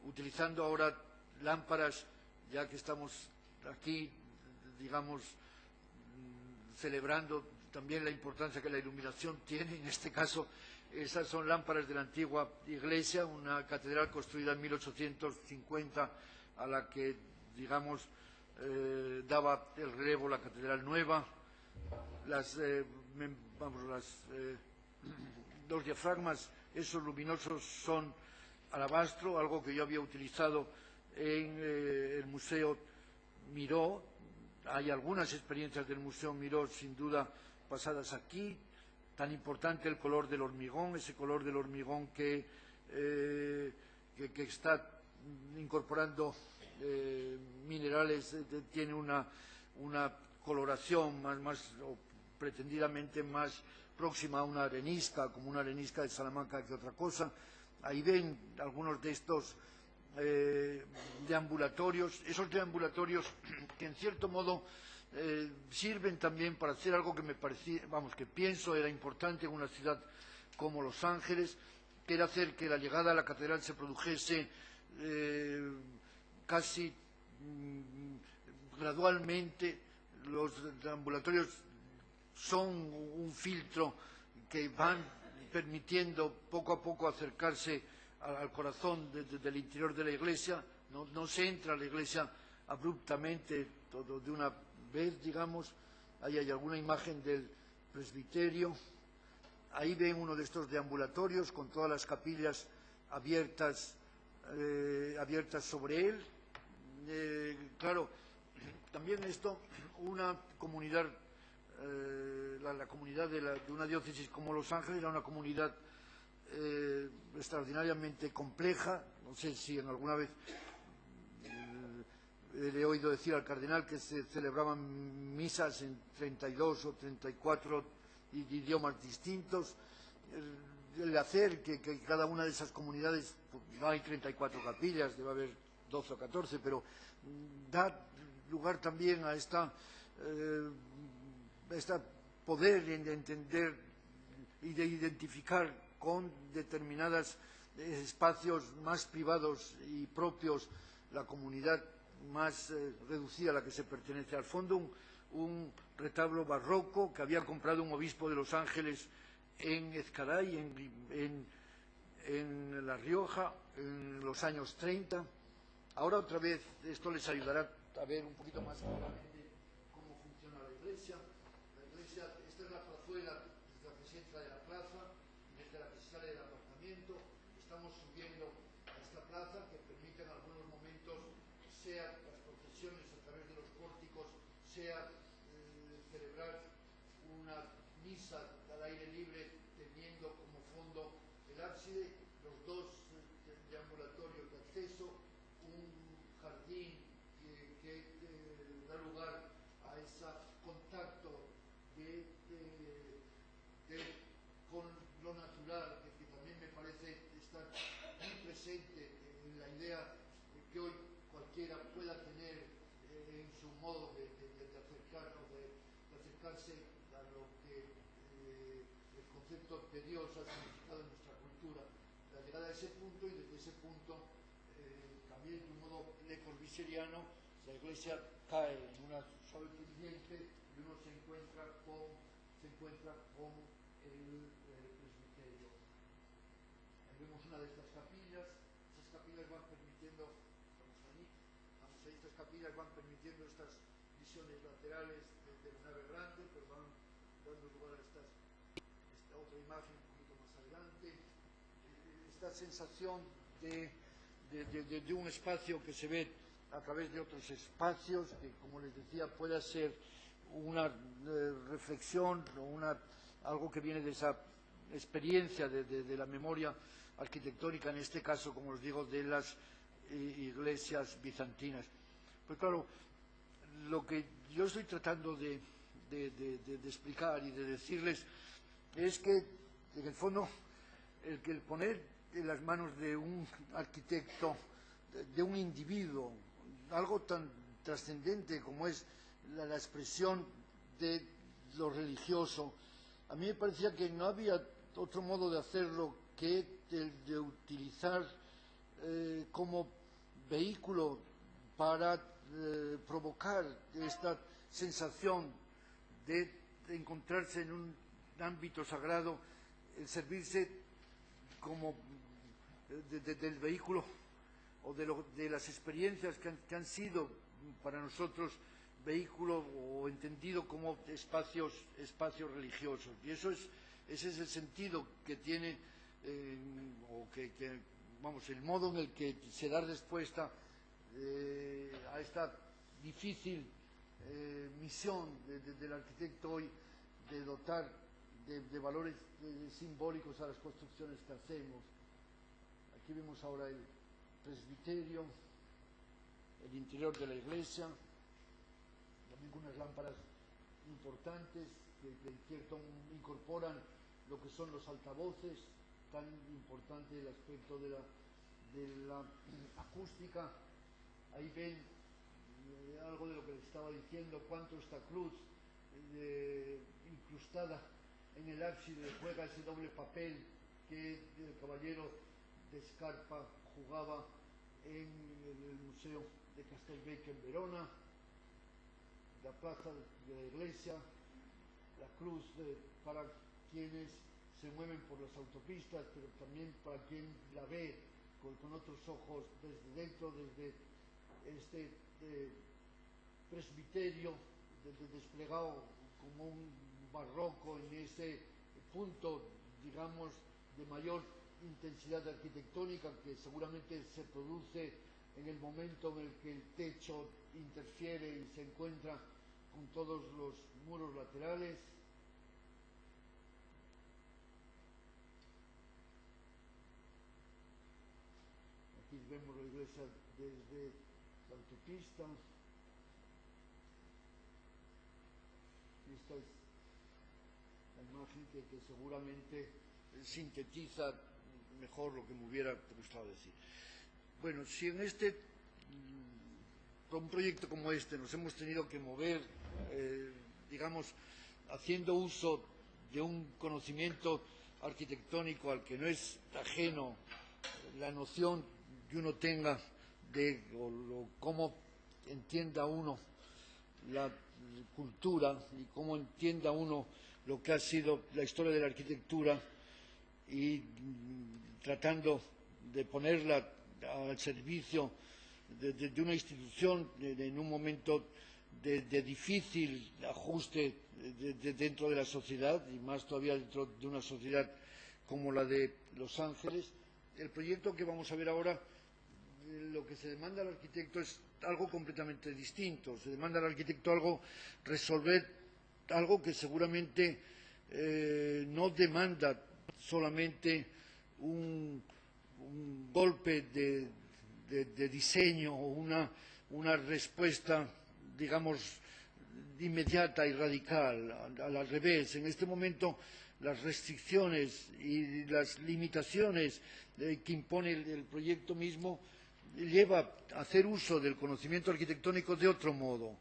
utilizando ahora lámparas, ya que estamos aquí, digamos, celebrando también la importancia que la iluminación tiene. En este caso, esas son lámparas de la antigua iglesia, una catedral construida en 1850, a la que, digamos, daba el relevo la catedral nueva. Los diafragmas, esos luminosos, son alabastro, algo que yo había utilizado en el Museo Miró. Hay algunas experiencias del Museo Miró, sin duda, pasadas aquí. Tan importante el color del hormigón, ese color del hormigón que está incorporando minerales, tiene una coloración más o pretendidamente más próxima a una arenisca, como una arenisca de Salamanca que otra cosa. Ahí ven algunos de estos deambulatorios, esos deambulatorios que en cierto modo sirven también para hacer algo que me parecía, que pienso era importante en una ciudad como Los Ángeles, que era hacer que la llegada a la catedral se produjese casi gradualmente. Los ambulatorios son un filtro que van permitiendo poco a poco acercarse al corazón del interior de la iglesia. No se entra a la iglesia abruptamente, todo de una vez, digamos. Ahí hay alguna imagen del presbiterio. Ahí ven uno de estos deambulatorios con todas las capillas abiertas sobre él. Claro, también esto, una comunidad, la comunidad de una diócesis como Los Ángeles era una comunidad extraordinariamente compleja. No sé si en alguna vez le he oído decir al cardenal que se celebraban misas en 32 o 34 idiomas distintos. El hacer que cada una de esas comunidades, no hay 34 capillas, debe haber 12 o 14, pero da lugar también a esta poder de entender y de identificar con determinadas espacios más privados y propios, la comunidad más reducida a la que se pertenece. Al fondo, un retablo barroco que había comprado un obispo de Los Ángeles en Ezcaray, en La Rioja, en los años 30. Ahora otra vez esto les ayudará a ver un poquito más claramente cómo funciona la iglesia. La iglesia, esta es la plazuela desde la que se entra de la plaza, desde la que se sale del apartamento. Estamos subiendo a esta plaza que permite en algunos momentos, sea las procesiones a través de los pórticos, sea celebrar una misa al aire libre teniendo como fondo el ábside, los dos deambulatorios de acceso, un jardín que da lugar a ese contacto con lo natural, que también me parece estar muy presente en la idea que hoy cualquiera pueda tener en su modo de acercarse a lo que el concepto de Dios ha significado en nuestra cultura. La llegada a ese punto, y desde ese punto también de un modo lecorbiceriano, la iglesia cae en una suave pendiente y uno se encuentra con el presbiterio. Ahí vemos una de estas capillas. Esas capillas van permitiendo, estas capillas van permitiendo estas visiones laterales de la nave grande, pero van dando lugar a esta otra imagen un poquito más adelante. Esta sensación de un espacio que se ve a través de otros espacios, que, como les decía, pueda ser una reflexión o algo que viene de esa experiencia de la memoria arquitectónica, en este caso, como os digo, de las iglesias bizantinas. Pues claro, lo que yo estoy tratando de explicar y de decirles es que, en el fondo, el poner en las manos de un arquitecto, de un individuo, algo tan trascendente como es la expresión de lo religioso, a mí me parecía que no había otro modo de hacerlo que el de utilizar como vehículo para provocar esta sensación de encontrarse en un ámbito sagrado, el servirse como del vehículo o de las experiencias que han sido para nosotros vehículo o entendido como espacios religiosos. Y ese es el sentido que tiene, vamos, el modo en el que se da respuesta a esta difícil misión del arquitecto hoy de dotar de valores simbólicos a las construcciones que hacemos. Aquí vemos ahora el presbiterio, el interior de la iglesia, también con unas lámparas importantes que incorporan lo que son los altavoces, tan importante el aspecto de la acústica. Ahí ven algo de lo que les estaba diciendo, cuánto esta cruz incrustada en el ábside juega ese doble papel que el caballero de Scarpa jugaba en el Museo de Castelvecchio en Verona, la plaza de la iglesia, la cruz para quienes se mueven por las autopistas, pero también para quien la ve con otros ojos desde dentro, desde este presbiterio desplegado como un barroco en ese punto, digamos, de mayor intensidad arquitectónica que seguramente se produce en el momento en el que el techo interfiere y se encuentra con todos los muros laterales. Aquí vemos la iglesia desde la autopista. Esta es la imagen que seguramente sintetiza mejor lo que me hubiera gustado decir. Bueno, si en un proyecto como este nos hemos tenido que mover, digamos, haciendo uso de un conocimiento arquitectónico al que no es ajeno la noción que uno tenga de cómo entienda uno la cultura y cómo entienda uno lo que ha sido la historia de la arquitectura y tratando de ponerla al servicio de una institución en un momento de difícil ajuste dentro de la sociedad y más todavía dentro de una sociedad como la de Los Ángeles. El proyecto que vamos a ver ahora, lo que se demanda al arquitecto es algo completamente distinto. Se demanda al arquitecto resolver algo que seguramente no demanda solamente un golpe de diseño o una respuesta, digamos, inmediata y radical. Al revés, en este momento las restricciones y las limitaciones que impone el proyecto mismo lleva a hacer uso del conocimiento arquitectónico de otro modo,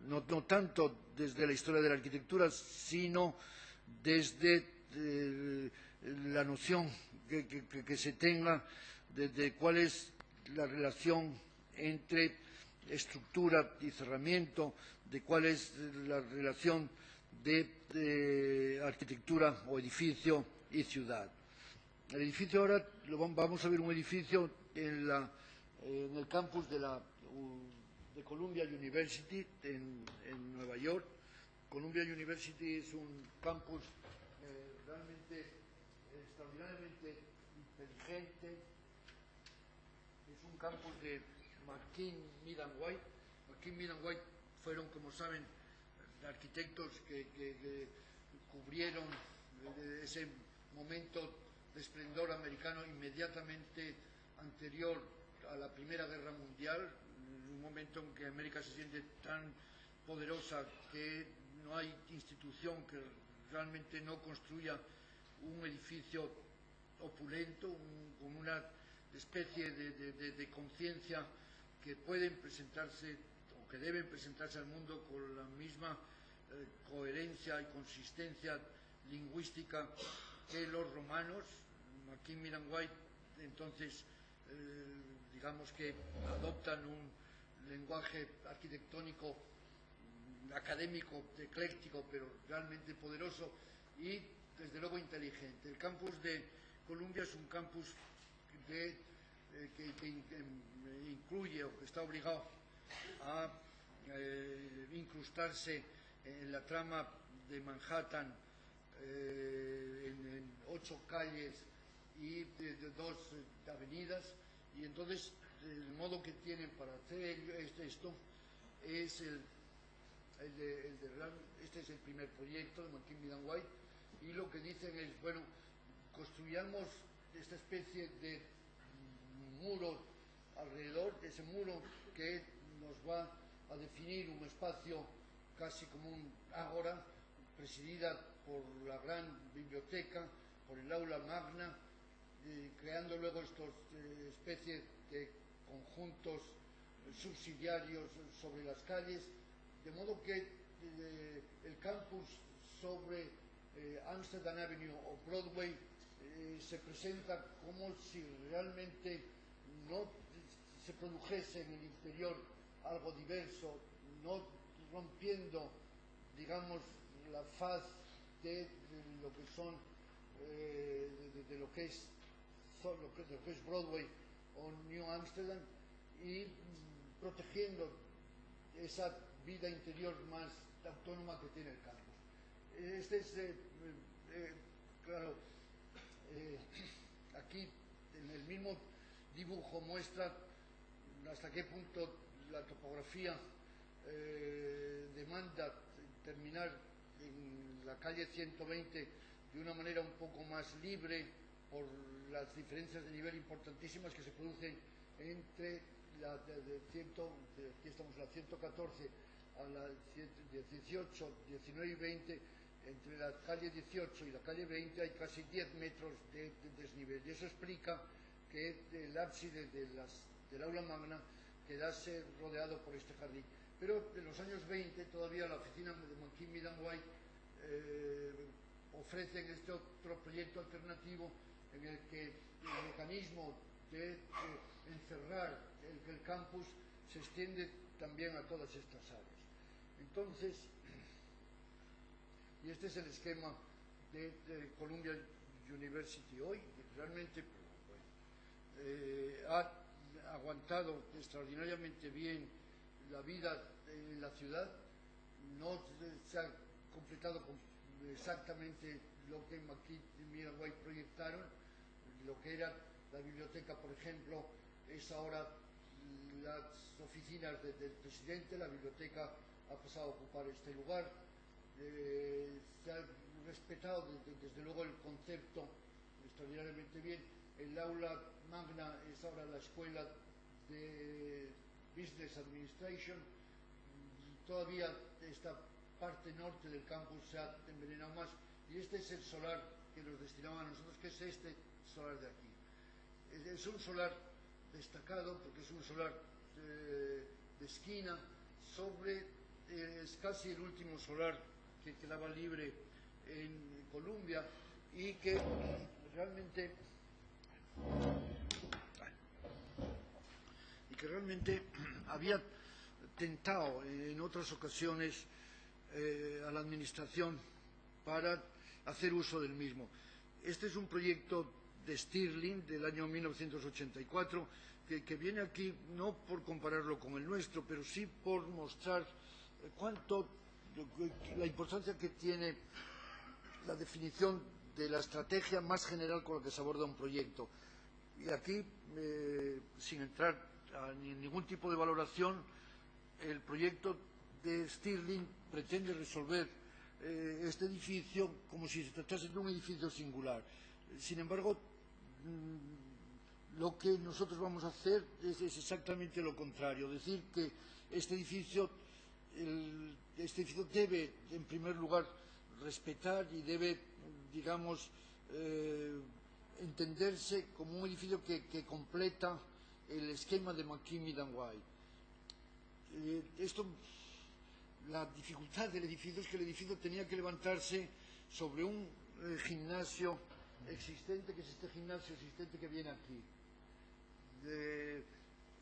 no tanto desde la historia de la arquitectura, sino desde la noción que se tenga de cuál es la relación entre estructura y cerramiento, de cuál es la relación de arquitectura o edificio y ciudad. El edificio ahora, vamos a ver un edificio en el campus de Columbia University en Nueva York. Columbia University es un campus realmente extraordinariamente inteligente. Es un campus de McKean, Mead & White. McKean, Mead & White fueron, como saben, arquitectos que cubrieron ese momento de esplendor americano inmediatamente anterior a la Primera Guerra Mundial, un momento en que América se siente tan poderosa que no hay institución que realmente no construya un edificio opulento, con una especie de conciencia que pueden presentarse o que deben presentarse al mundo con la misma coherencia y consistencia lingüística que los romanos. McKean, Mead & White, entonces, digamos que adoptan un lenguaje arquitectónico académico, ecléctico, pero realmente poderoso y, desde luego, inteligente. El campus de Columbia es un campus que incluye o que está obligado a incrustarse en la trama de Manhattan en 8 calles y de 2 avenidas, y entonces el modo que tienen para hacer esto es este es el primer proyecto de McKean, Mead & White, y lo que dicen es, bueno, construyamos esta especie de muro alrededor, ese muro que nos va a definir un espacio casi como un ágora, presidida por la gran biblioteca, por el aula magna, creando luego estas especies de conjuntos subsidiarios sobre las calles, de modo que el campus sobre Amsterdam Avenue o Broadway se presenta como si realmente no se produjese en el interior algo diverso, no rompiendo, digamos, la faz de lo que son de lo que es Broadway o New Amsterdam, y protegiendo esa vida interior más autónoma que tiene el campus. Este es, claro, aquí en el mismo dibujo muestra hasta qué punto la topografía demanda terminar en la calle 120 de una manera un poco más libre por las diferencias de nivel importantísimas que se producen entre aquí estamos la 114 a la 18, 19 y 20, entre la calle 18 y la calle 20 hay casi 10 metros de desnivel, y eso explica que el ábside del aula magna quedase rodeado por este jardín. Pero en los años 20 todavía la oficina de McKean, Mead & White ofrecen este otro proyecto alternativo en el que el mecanismo de encerrar el campus se extiende también a todas estas áreas. Entonces, y este es el esquema de Columbia University hoy, que realmente ha aguantado extraordinariamente bien la vida en la ciudad. No se ha completado exactamente lo que McKee y Miran White proyectaron. Lo que era la biblioteca, por ejemplo, es ahora las oficinas del presidente. La biblioteca ha pasado a ocupar este lugar. Se ha respetado desde luego el concepto extraordinariamente bien. El aula magna es ahora la escuela de Business Administration. Todavía esta parte norte del campus se ha envenenado más, y este es el solar que nos destinaban a nosotros, que es este solar de aquí. Es un solar destacado porque es un solar de esquina sobre, es casi el último solar que quedaba libre en Columbia, y que realmente había tentado en otras ocasiones a la administración para hacer uso del mismo. Este es un proyecto de Stirling del año 1984 que viene aquí no por compararlo con el nuestro, pero sí por mostrar la importancia que tiene la definición de la estrategia más general con la que se aborda un proyecto. Y aquí, sin entrar en ningún tipo de valoración, el proyecto de Stirling pretende resolver este edificio como si se tratase de un edificio singular. Sin embargo, lo que nosotros vamos a hacer es exactamente lo contrario, decir que este edificio debe, en primer lugar, respetar y debe, digamos, entenderse como un edificio que completa el esquema de McKee, Miran White. La dificultad del edificio es que el edificio tenía que levantarse sobre un gimnasio existente, que es este gimnasio existente que viene aquí.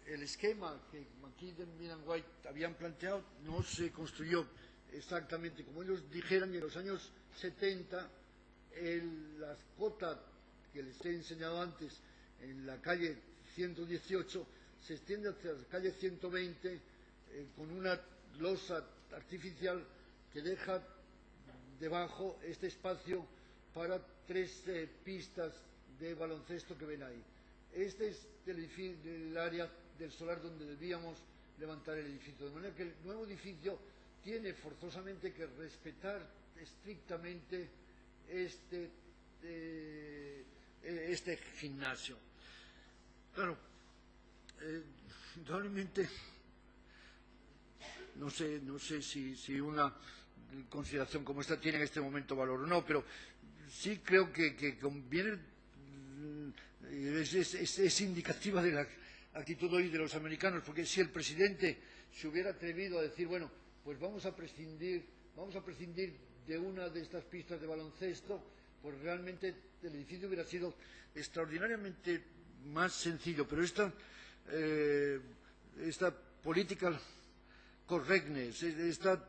El esquema que McKee y Miran White habían planteado no se construyó exactamente como ellos dijeran, y en los años 70 la cota que les he enseñado antes en la calle 118 se extiende hacia la calle 120 con una losa artificial que deja debajo este espacio para 3 pistas de baloncesto que ven ahí. Este es el área del solar donde debíamos levantar el edificio, de manera que el nuevo edificio tiene forzosamente que respetar estrictamente este gimnasio. Claro, indudablemente no sé si una consideración como esta tiene en este momento valor o no, pero sí creo que conviene, es indicativa de la actitud hoy de los americanos, porque si el presidente se hubiera atrevido a decir, bueno, pues vamos a prescindir de una de estas pistas de baloncesto, pues realmente el edificio hubiera sido extraordinariamente más sencillo. Pero esta political correctness, esta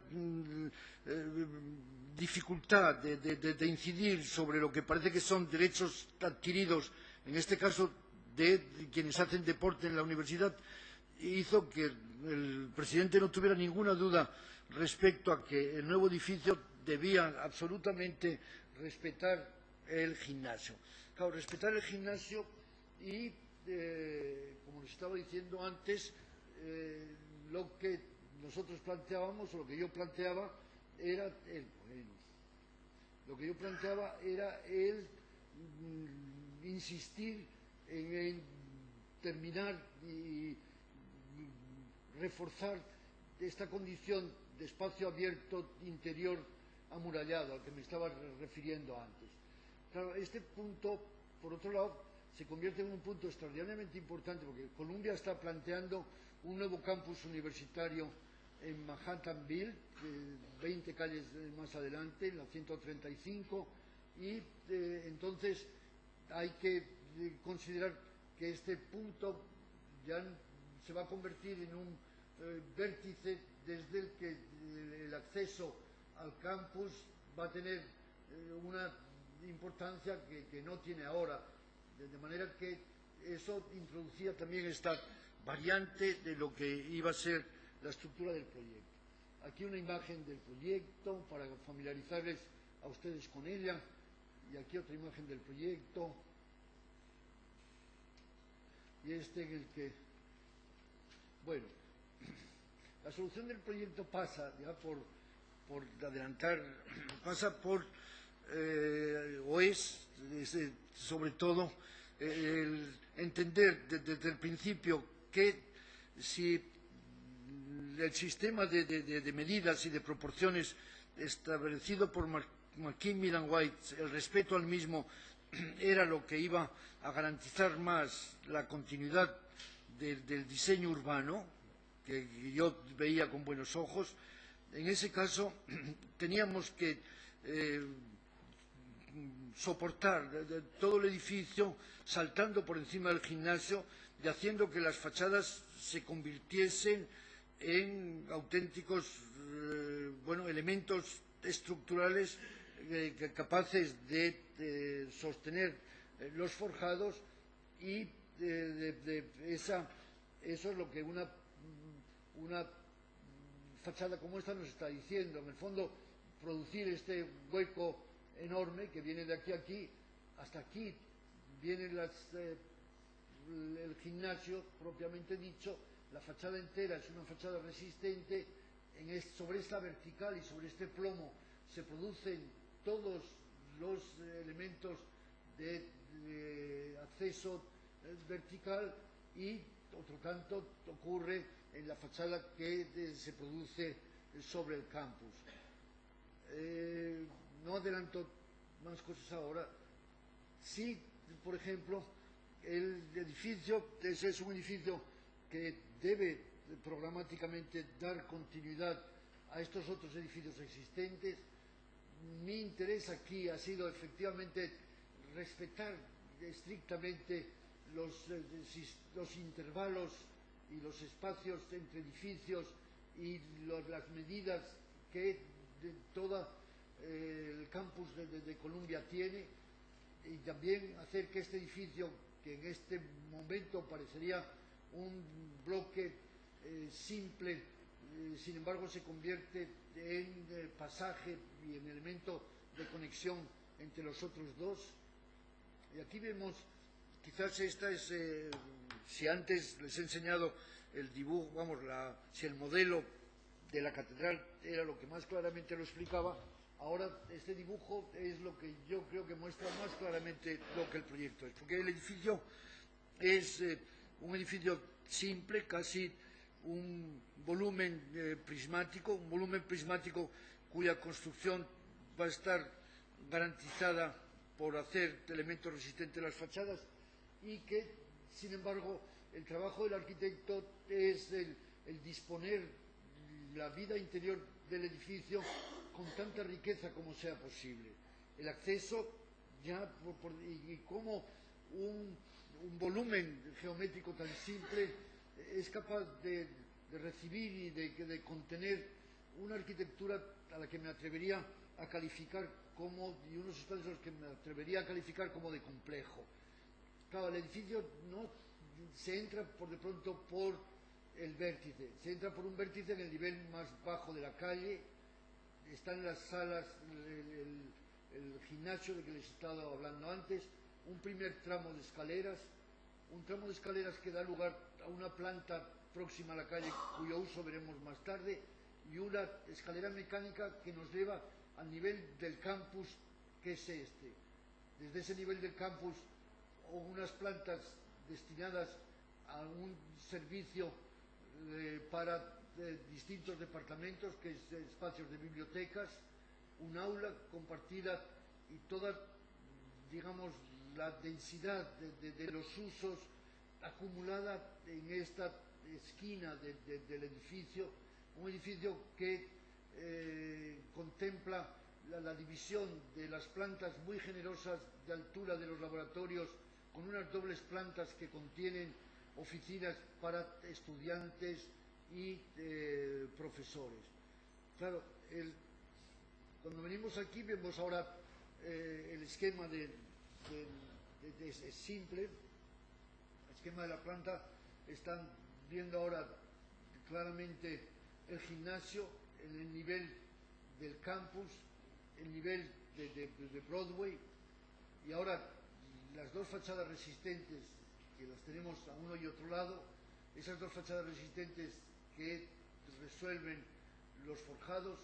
dificultad de incidir sobre lo que parece que son derechos adquiridos, en este caso de quienes hacen deporte en la universidad, hizo que el presidente no tuviera ninguna duda respecto a que el nuevo edificio debía absolutamente respetar el gimnasio. Claro, respetar el gimnasio y, como les estaba diciendo antes, lo que nosotros planteábamos, o lo que yo planteaba, era el insistir en terminar y reforzar esta condición de espacio abierto interior amurallado al que me estaba refiriendo antes. Claro, este punto, por otro lado, se convierte en un punto extraordinariamente importante porque Columbia está planteando un nuevo campus universitario en Manhattanville, 20 calles más adelante, en la 135, y entonces hay que considerar que este punto ya se va a convertir en un vértice desde el que el acceso al campus va a tener una importancia que no tiene ahora, de manera que eso introducía también esta variante de lo que iba a ser la estructura del proyecto. Aquí una imagen del proyecto para familiarizarles a ustedes con ella, y aquí otra imagen del proyecto, y este en el que, bueno, la solución del proyecto pasa, ya por adelantar, pasa por, o es sobre todo, el entender desde el principio que si el sistema de medidas y de proporciones establecido por McKim, Millan White, el respeto al mismo era lo que iba a garantizar más la continuidad del diseño urbano, que yo veía con buenos ojos. En ese caso teníamos que soportar todo el edificio saltando por encima del gimnasio y haciendo que las fachadas se convirtiesen en auténticos elementos estructurales capaces de sostener los forjados, y eso es lo que una fachada como esta nos está diciendo. En el fondo, producir este hueco enorme que viene de aquí a aquí, hasta aquí viene el gimnasio propiamente dicho. La fachada entera es una fachada resistente. Sobre esta vertical y sobre este plomo se producen todos los elementos de acceso vertical, y otro tanto ocurre en la fachada que se produce sobre el campus. No adelanto más cosas ahora. Sí, por ejemplo, el edificio, ese es un edificio que debe programáticamente dar continuidad a estos otros edificios existentes. Mi interés aquí ha sido efectivamente respetar estrictamente los intervalos y los espacios entre edificios y las medidas que todo el campus de Columbia tiene, y también hacer que este edificio, que en este momento parecería un bloque simple, sin embargo se convierte en pasaje y en elemento de conexión entre los otros dos. Y aquí vemos, quizás esta es, si antes les he enseñado el dibujo, si el modelo de la catedral era lo que más claramente lo explicaba, ahora este dibujo es lo que yo creo que muestra más claramente lo que el proyecto es, porque el edificio es un edificio simple, casi un volumen prismático, cuya construcción va a estar garantizada por hacer elementos resistentes a las fachadas, y que, sin embargo, el trabajo del arquitecto es el disponer la vida interior del edificio con tanta riqueza como sea posible. El acceso y cómo un volumen geométrico tan simple es capaz de recibir y de contener una arquitectura a la que me atrevería a calificar como, y unos espacios a los que me atrevería a calificar como de complejo. Claro, el edificio no se entra de pronto por el vértice, se entra por un vértice en el nivel más bajo de la calle. Están las salas, el gimnasio de que les he estado hablando antes, un primer tramo de escaleras, que da lugar a una planta próxima a la calle cuyo uso veremos más tarde, y una escalera mecánica que nos lleva al nivel del campus, que es este. Desde ese nivel del campus, unas plantas destinadas a un servicio para distintos departamentos, que es espacios de bibliotecas, un aula compartida, y toda, digamos, la densidad de los usos acumulada en esta esquina del edificio, un edificio que contempla la división de las plantas muy generosas de altura de los laboratorios con unas dobles plantas que contienen oficinas para estudiantes y profesores. Claro, cuando venimos aquí vemos ahora el esquema es simple, el esquema de la planta. Están viendo ahora claramente el gimnasio en el nivel del campus, el nivel de Broadway, y ahora las dos fachadas resistentes que las tenemos a uno y otro lado, esas dos fachadas resistentes que resuelven los forjados,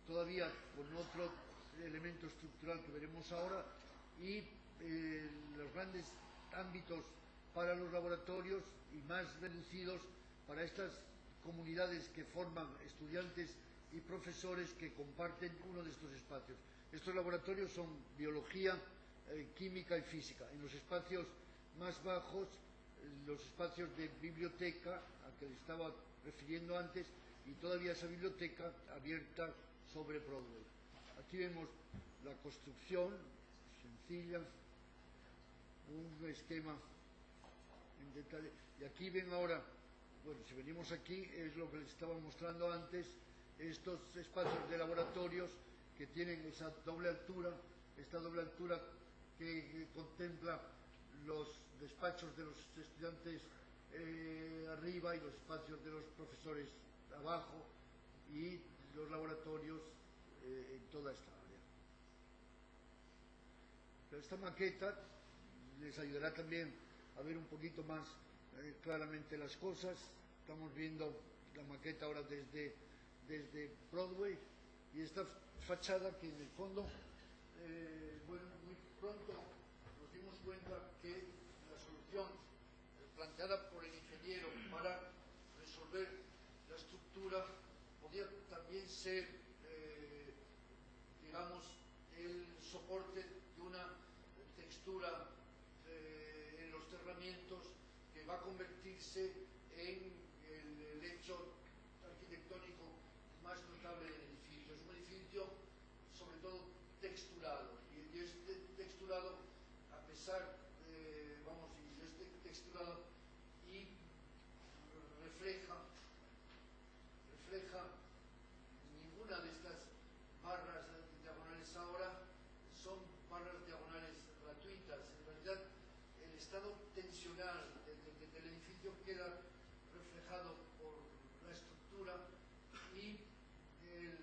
todavía con otro elemento estructural que veremos ahora, y los grandes ámbitos para los laboratorios y más reducidos para estas comunidades que forman estudiantes y profesores que comparten uno de estos espacios. Estos laboratorios son biología, química y física. En los espacios más bajos, los espacios de biblioteca, a que le estaba refiriendo antes, y todavía esa biblioteca abierta sobre Broadway. Aquí vemos la construcción sencilla, un esquema en detalle. Y aquí ven ahora, bueno, si venimos aquí, es lo que les estaba mostrando antes, estos espacios de laboratorios que tienen esa doble altura, esta doble altura que contempla los despachos de los estudiantes arriba y los espacios de los profesores abajo, y los laboratorios en toda esta área. Pero esta maqueta les ayudará también a ver un poquito más claramente las cosas. Estamos viendo la maqueta ahora desde Broadway, y esta fachada que en el fondo, bueno, muy pronto nos dimos cuenta que la solución planteada por el ingeniero para resolver la estructura podía también ser, digamos, el soporte de una textura en los cerramientos que va a convertirse en el hecho arquitectónico más notable del edificio. Es un edificio sobre todo texturado, y este texturado, a pesar, vamos, y este texturado y refleja ninguna de estas barras diagonales ahora son barras diagonales gratuitas. En realidad, el estado tensional del edificio queda reflejado por la estructura, y el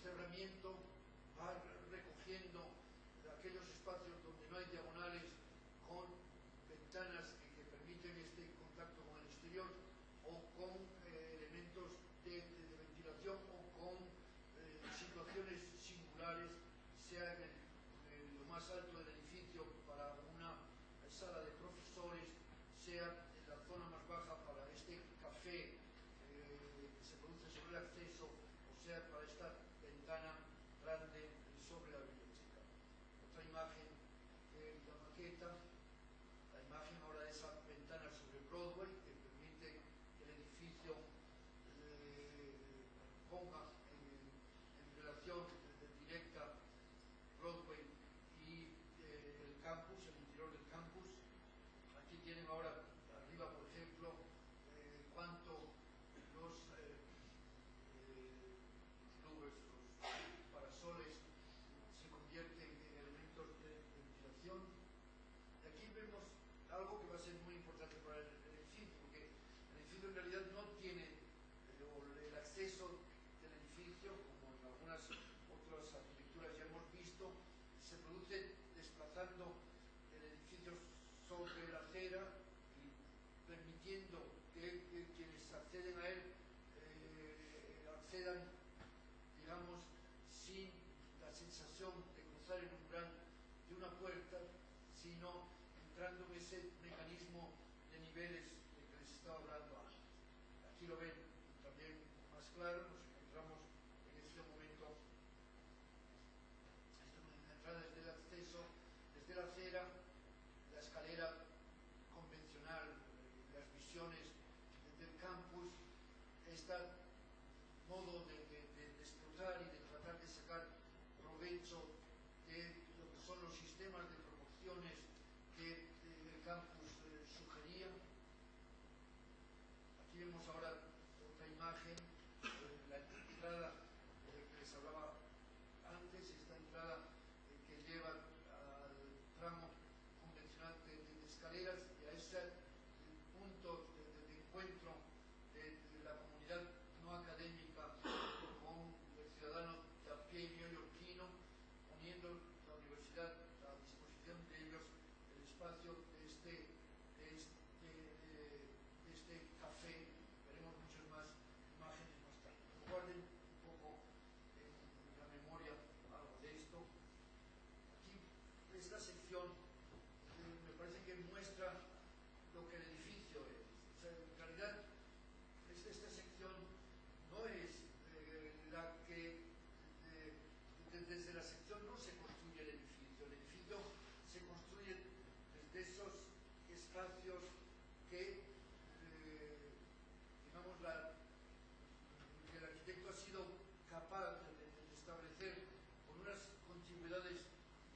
cerramiento va recogiendo aquellos espacios donde no hay diagonales, con ventanas que permiten este contacto con el exterior, o con elementos de ventilación, o con situaciones singulares, sea en lo más alto del edificio para una sala de profesores, sea en la zona más baja para este café que se produce sobre el acceso, o sea para esta ventana grande sobre la biblioteca. Otra imagen de la maqueta, la imagen ahora de esa ventana sobre Broadway, que permite que el edificio ponga en relación directa Broadway y el campus, el interior del campus. Aquí tienen ahora arriba, por ejemplo, cuánto los nubes, los parasoles se convierten en elementos de ventilación. Y aquí vemos algo que va a ser muy importante para el edificio, porque el edificio en realidad no tiene el acceso del edificio, como en algunas otras arquitecturas ya hemos visto, se produce desplazando el edificio sobre la acera y permitiendo que quienes acceden a él accedan, digamos, sin la sensación de cruzar el umbral de una puerta, sino entrando en ese mecanismo de niveles del que les estaba hablando antes. Aquí lo ven también más claro. Nos encontramos en este momento en la entrada desde el acceso, desde la acera, la escalera convencional, las visiones del campus, este modo de explotar y de tratar de sacar provecho de lo que son los sistemas de proporciones que esta sección me parece que muestra lo que el edificio es. O sea, en realidad, esta sección no es la que desde la sección no se construye el edificio se construye desde esos espacios que, digamos, que el arquitecto ha sido capaz de establecer con unas continuidades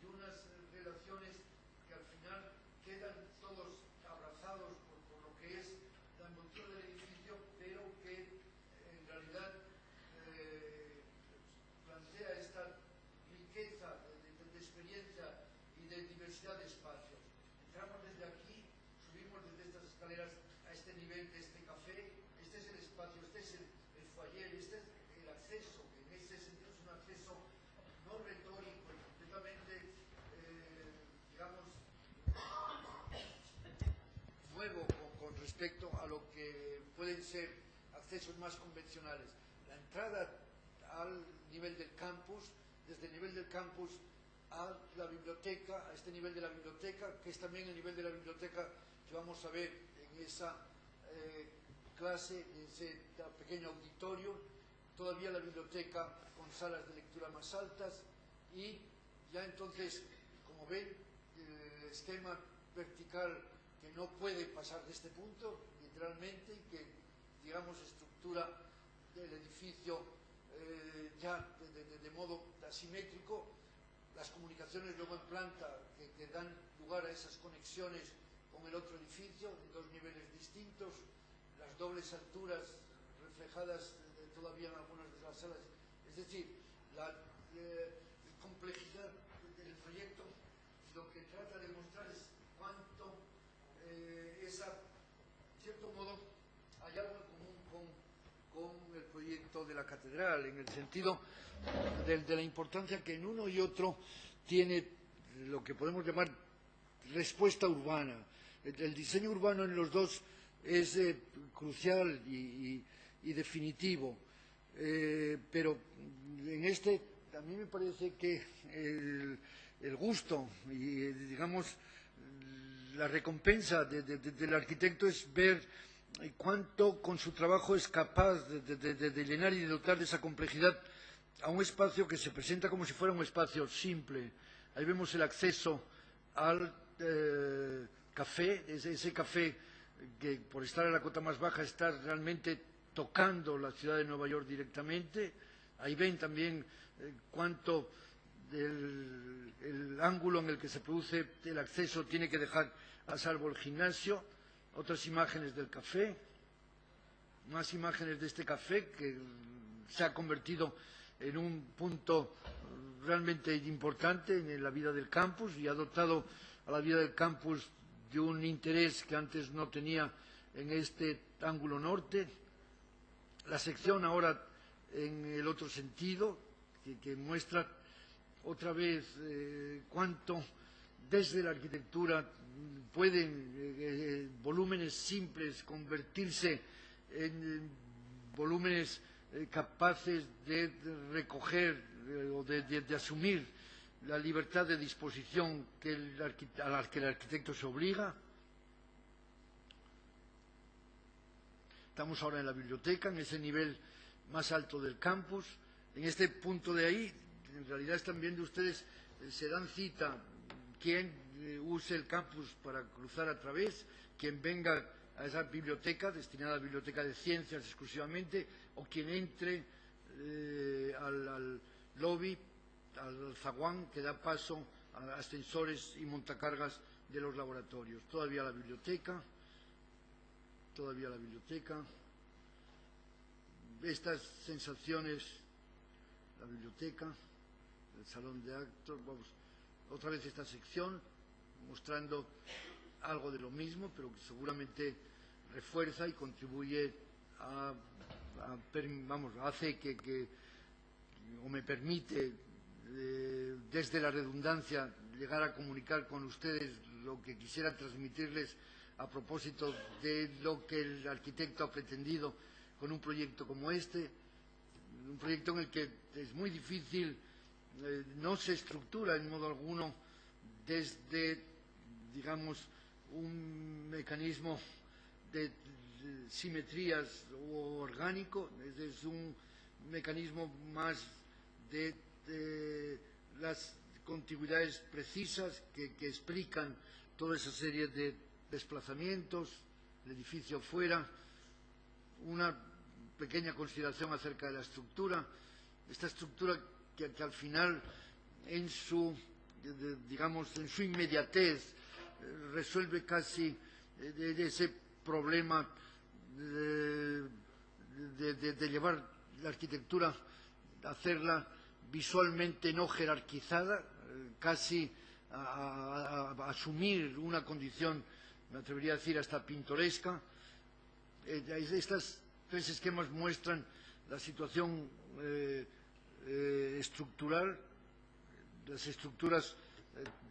y unas relaciones que al final quedan todos abrazados por lo que es la envoltura del edificio, pero que en realidad plantea esta riqueza de experiencia y de diversidad de espacios. Entramos desde aquí, subimos desde estas escaleras a este nivel de este café, este es el espacio, este es el foyer, este es el acceso, que en ese sentido es un acceso no retórico y completamente, digamos, nuevo con respecto a lo que pueden ser accesos más convencionales. La entrada al nivel del campus, desde el nivel del campus a la biblioteca, a este nivel de la biblioteca, que es también el nivel de la biblioteca que vamos a ver en esa clase, en ese pequeño auditorio, todavía la biblioteca con salas de lectura más altas y ya entonces, como ven, el esquema vertical que no puede pasar de este punto, literalmente, y que, digamos, estructura el edificio ya de modo asimétrico, las comunicaciones luego en planta que dan lugar a esas conexiones con el otro edificio en dos niveles distintos, las dobles alturas reflejadas todavía en algunas de las salas, es decir, la complejidad del proyecto lo que trata de mostrar es cuánto en cierto modo, hay algo en común con el proyecto de la catedral, en el sentido de la importancia que en uno y otro tiene lo que podemos llamar respuesta urbana. El diseño urbano en los dos es crucial y definitivo, pero en este a mí me parece que el gusto y, digamos, la recompensa del arquitecto es ver cuánto con su trabajo es capaz de llenar y de dotar de esa complejidad a un espacio que se presenta como si fuera un espacio simple. Ahí vemos el acceso al café, ese café que por estar a la cota más baja está realmente tocando la ciudad de Nueva York directamente. Ahí ven también cuánto el ángulo en el que se produce el acceso tiene que dejar a salvo el gimnasio. Otras imágenes del café, más imágenes de este café que se ha convertido en un punto realmente importante en la vida del campus y ha dotado a la vida del campus de un interés que antes no tenía en este ángulo norte. La sección ahora en el otro sentido, que muestra otra vez cuánto desde la arquitectura pueden volúmenes simples convertirse en volúmenes capaces de recoger o de asumir la libertad de disposición a la que el arquitecto se obliga. Estamos ahora en la biblioteca, en ese nivel más alto del campus. En este punto de ahí, en realidad están viendo ustedes, se dan cita quien use el campus para cruzar a través, quien venga a esa biblioteca, destinada a la biblioteca de ciencias exclusivamente, o quien entre al lobby, al zaguán que da paso a ascensores y montacargas de los laboratorios. Todavía la biblioteca, estas sensaciones, la biblioteca, el salón de actos, vamos, otra vez esta sección mostrando algo de lo mismo, pero que seguramente refuerza y contribuye hace o me permite desde la redundancia llegar a comunicar con ustedes lo que quisiera transmitirles a propósito de lo que el arquitecto ha pretendido con un proyecto como este, un proyecto en el que es muy difícil, no se estructura en modo alguno desde, digamos, un mecanismo de simetrías orgánico, desde un mecanismo más de las contigüidades precisas que explican toda esa serie de desplazamientos, el edificio fuera, una pequeña consideración acerca de la estructura, esta estructura que al final en su, digamos, en su inmediatez resuelve casi ese problema de llevar la arquitectura, hacerla visualmente no jerarquizada, casi a asumir una condición, me atrevería a decir, hasta pintoresca. Estos tres esquemas muestran la situación estructural, las estructuras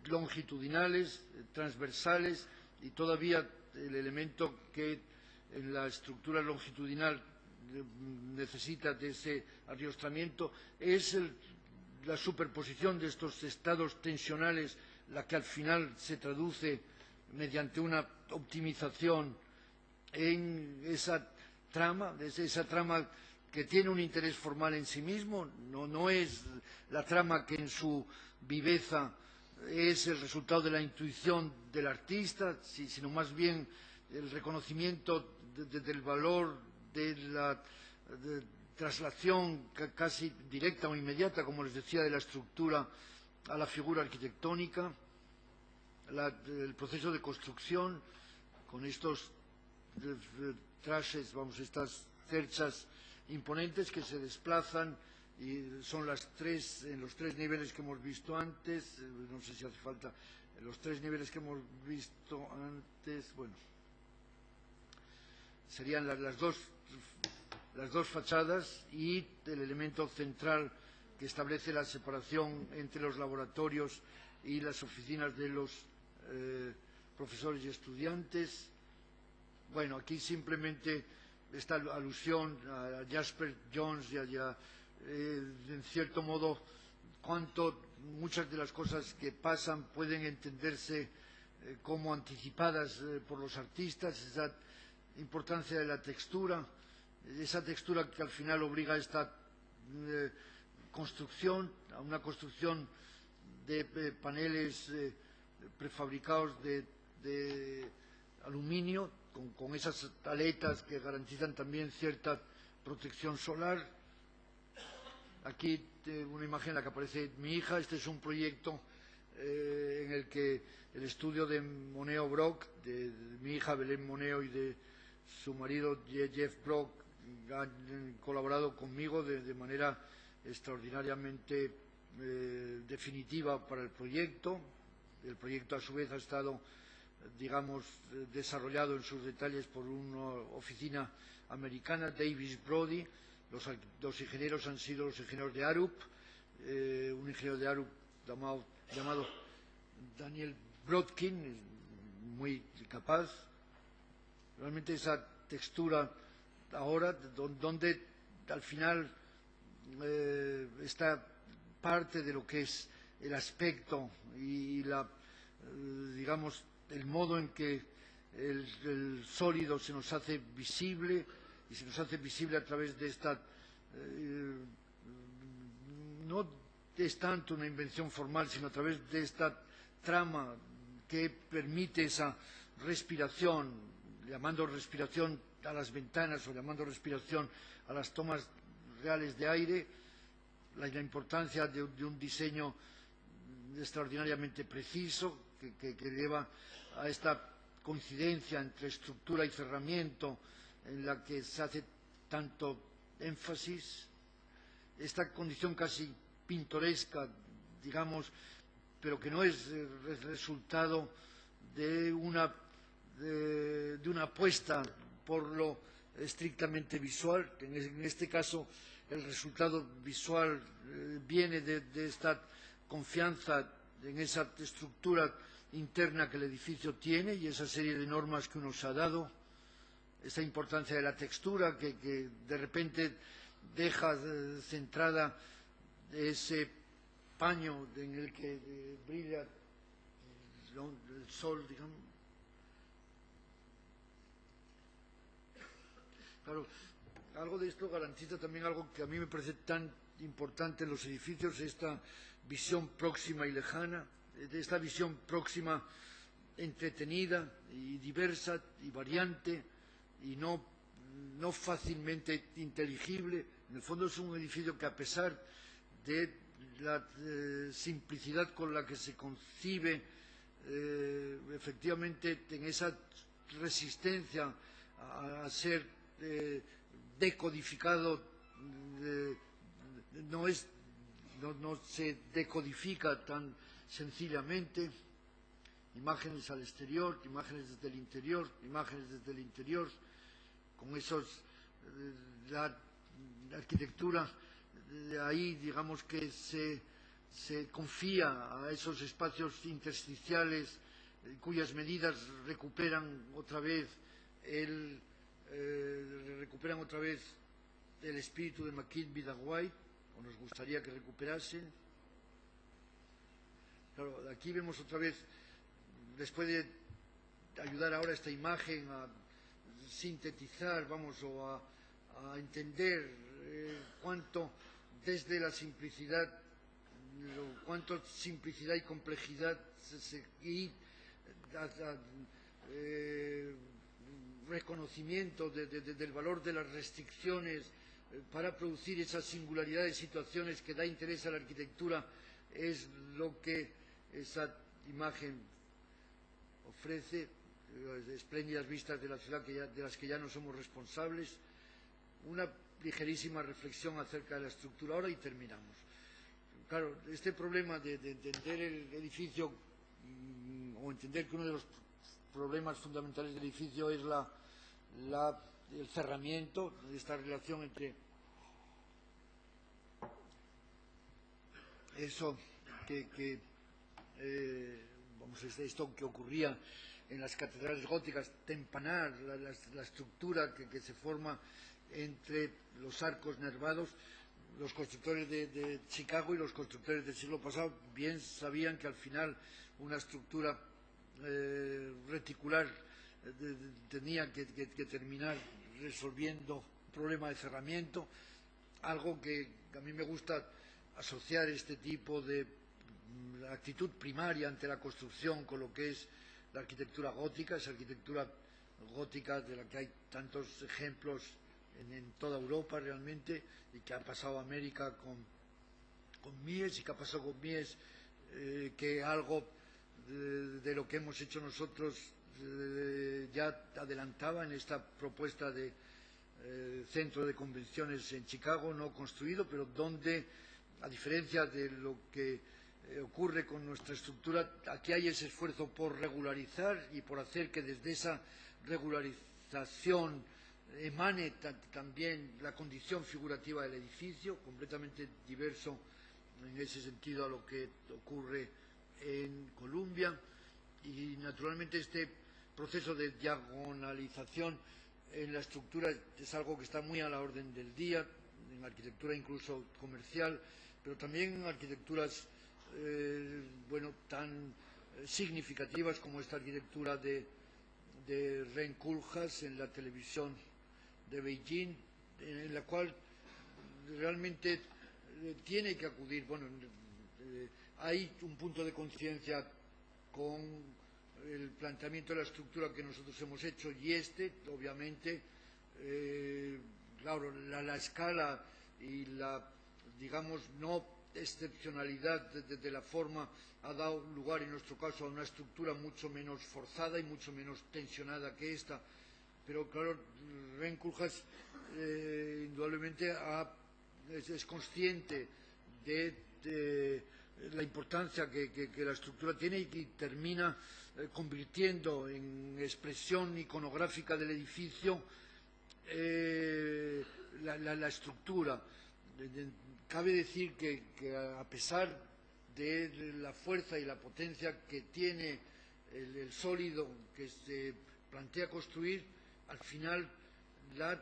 longitudinales, transversales, y todavía el elemento que en la estructura longitudinal necesita de ese ariostramiento es la superposición de estos estados tensionales, la que al final se traduce mediante una optimización en esa trama que tiene un interés formal en sí mismo, no es la trama que en su viveza es el resultado de la intuición del artista, sino más bien el reconocimiento del valor de la traslación casi directa o inmediata, como les decía, de la estructura a la figura arquitectónica, el proceso de construcción con estos trashes, vamos, estas cerchas imponentes que se desplazan y son en los tres niveles que hemos visto antes, no sé si hace falta, los tres niveles que hemos visto antes, bueno, serían las dos fachadas y el elemento central que establece la separación entre los laboratorios y las oficinas de los profesores y estudiantes. Bueno, aquí simplemente esta alusión a Jasper Johns y en cierto modo, muchas de las cosas que pasan pueden entenderse como anticipadas por los artistas, esa importancia de la textura, esa textura que al final obliga a esta construcción, a una construcción de paneles prefabricados de aluminio, con esas aletas que garantizan también cierta protección solar. Aquí una imagen en la que aparece mi hija. Este es un proyecto en el que el estudio de Moneo Brock, de mi hija Belén Moneo y de su marido Jeff Brock, han colaborado conmigo de manera extraordinariamente definitiva para el proyecto. El proyecto a su vez ha estado, digamos, desarrollado en sus detalles por una oficina americana, Davis Brody. Los ingenieros han sido los ingenieros de Arup, un ingeniero de Arup llamado Daniel Brodkin, muy capaz. Realmente esa textura ahora, donde al final está parte de lo que es el aspecto y digamos, el modo en que el sólido se nos hace visible, y se nos hace visible a través de esta, no es tanto una invención formal, sino a través de esta trama que permite esa respiración, llamando respiración a las ventanas o llamando respiración a las tomas reales de aire, la importancia de un diseño extraordinariamente preciso que lleva a esta coincidencia entre estructura y cerramiento en la que se hace tanto énfasis, esta condición casi pintoresca, digamos, pero que no es resultado de una apuesta por lo estrictamente visual. En este caso, el resultado visual viene de esta confianza en esa estructura interna que el edificio tiene y esa serie de normas que uno se ha dado, esa importancia de la textura que de repente deja centrada ese paño en el que brilla ¿no? El sol, digamos. Claro, algo de esto garantiza también algo que a mí me parece tan importante en los edificios, esta visión próxima y lejana, esta visión próxima entretenida y diversa y variante y no fácilmente inteligible. En el fondo es un edificio que, a pesar de la simplicidad con la que se concibe, efectivamente en esa resistencia a ser decodificado, no se decodifica tan sencillamente. Imágenes al exterior, imágenes desde el interior, imágenes desde el interior, con esos, la arquitectura, ahí digamos que se confía a esos espacios intersticiales cuyas medidas recuperan otra vez el espíritu de McKean Vida White, o nos gustaría que recuperasen. Claro, aquí vemos otra vez, después de ayudar ahora esta imagen a sintetizar, vamos, o a entender cuánto desde la simplicidad, cuánto simplicidad y complejidad y reconocimiento del valor de las restricciones para producir esa singularidad de situaciones que da interés a la arquitectura, es lo que esa imagen ofrece. Espléndidas vistas de la ciudad de las que ya no somos responsables. Una ligerísima reflexión acerca de la estructura ahora y terminamos. Claro, este problema de entender el edificio, o entender que uno de los problemas fundamentales del edificio es el cerramiento, esta relación entre eso esto que ocurría en las catedrales góticas, tempanar la estructura que se forma entre los arcos nervados. Los constructores de Chicago y los constructores del siglo pasado bien sabían que al final una estructura reticular tenía que terminar resolviendo un problema de cerramiento, algo que a mí me gusta asociar este tipo de actitud primaria ante la construcción con lo que es la arquitectura gótica, esa arquitectura gótica de la que hay tantos ejemplos en toda Europa realmente, y que ha pasado a América con Mies, y que ha pasado con Mies, que algo de lo que hemos hecho nosotros ya adelantaba en esta propuesta de centro de convenciones en Chicago, no construido, pero donde, a diferencia de lo que ocurre con nuestra estructura, aquí hay ese esfuerzo por regularizar y por hacer que desde esa regularización emane también la condición figurativa del edificio, completamente diverso en ese sentido a lo que ocurre en Columbia. Y naturalmente este proceso de diagonalización en la estructura es algo que está muy a la orden del día, en arquitectura incluso comercial, pero también en arquitecturas tan significativas como esta arquitectura de Ren Koolhaas en la televisión de Beijing, en la cual realmente tiene que acudir. Hay un punto de conciencia con el planteamiento de la estructura que nosotros hemos hecho, y obviamente, claro, la escala y la, digamos, no excepcionalidad de la forma ha dado lugar en nuestro caso a una estructura mucho menos forzada y mucho menos tensionada que esta, pero claro, Ren Koolhaas indudablemente es consciente de la importancia que la estructura tiene, y que termina convirtiendo en expresión iconográfica del edificio la estructura. Cabe decir que a pesar de la fuerza y la potencia que tiene el sólido que se plantea construir, al final la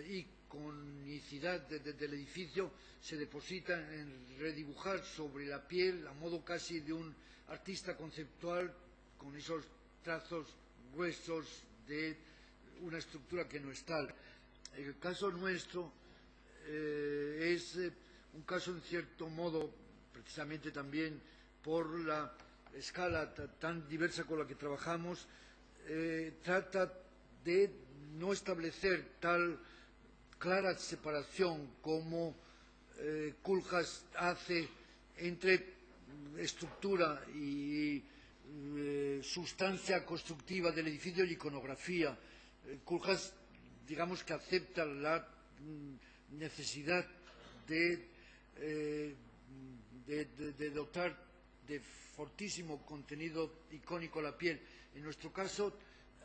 iconicidad del edificio se deposita en redibujar sobre la piel, a modo casi de un artista conceptual, con esos trazos gruesos de una estructura que no es tal. El caso nuestro es un caso, en cierto modo, precisamente también por la escala tan diversa con la que trabajamos, trata de no establecer tal clara separación como Koolhaas hace entre estructura y sustancia constructiva del edificio y iconografía. Koolhaas, digamos que acepta la necesidad de dotar de fortísimo contenido icónico la piel. En nuestro caso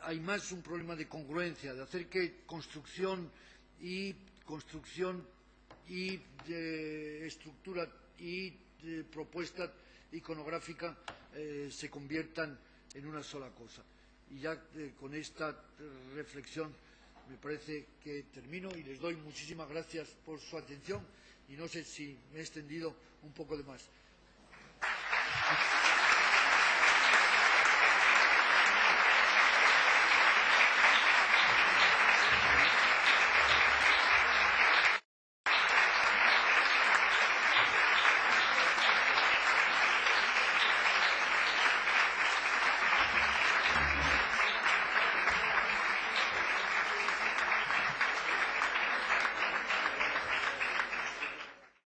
hay más un problema de congruencia, de hacer que construcción y estructura y propuesta iconográfica se conviertan en una sola cosa. Y ya con esta reflexión me parece que termino y les doy muchísimas gracias por su atención y no sé si me he extendido un poco de más.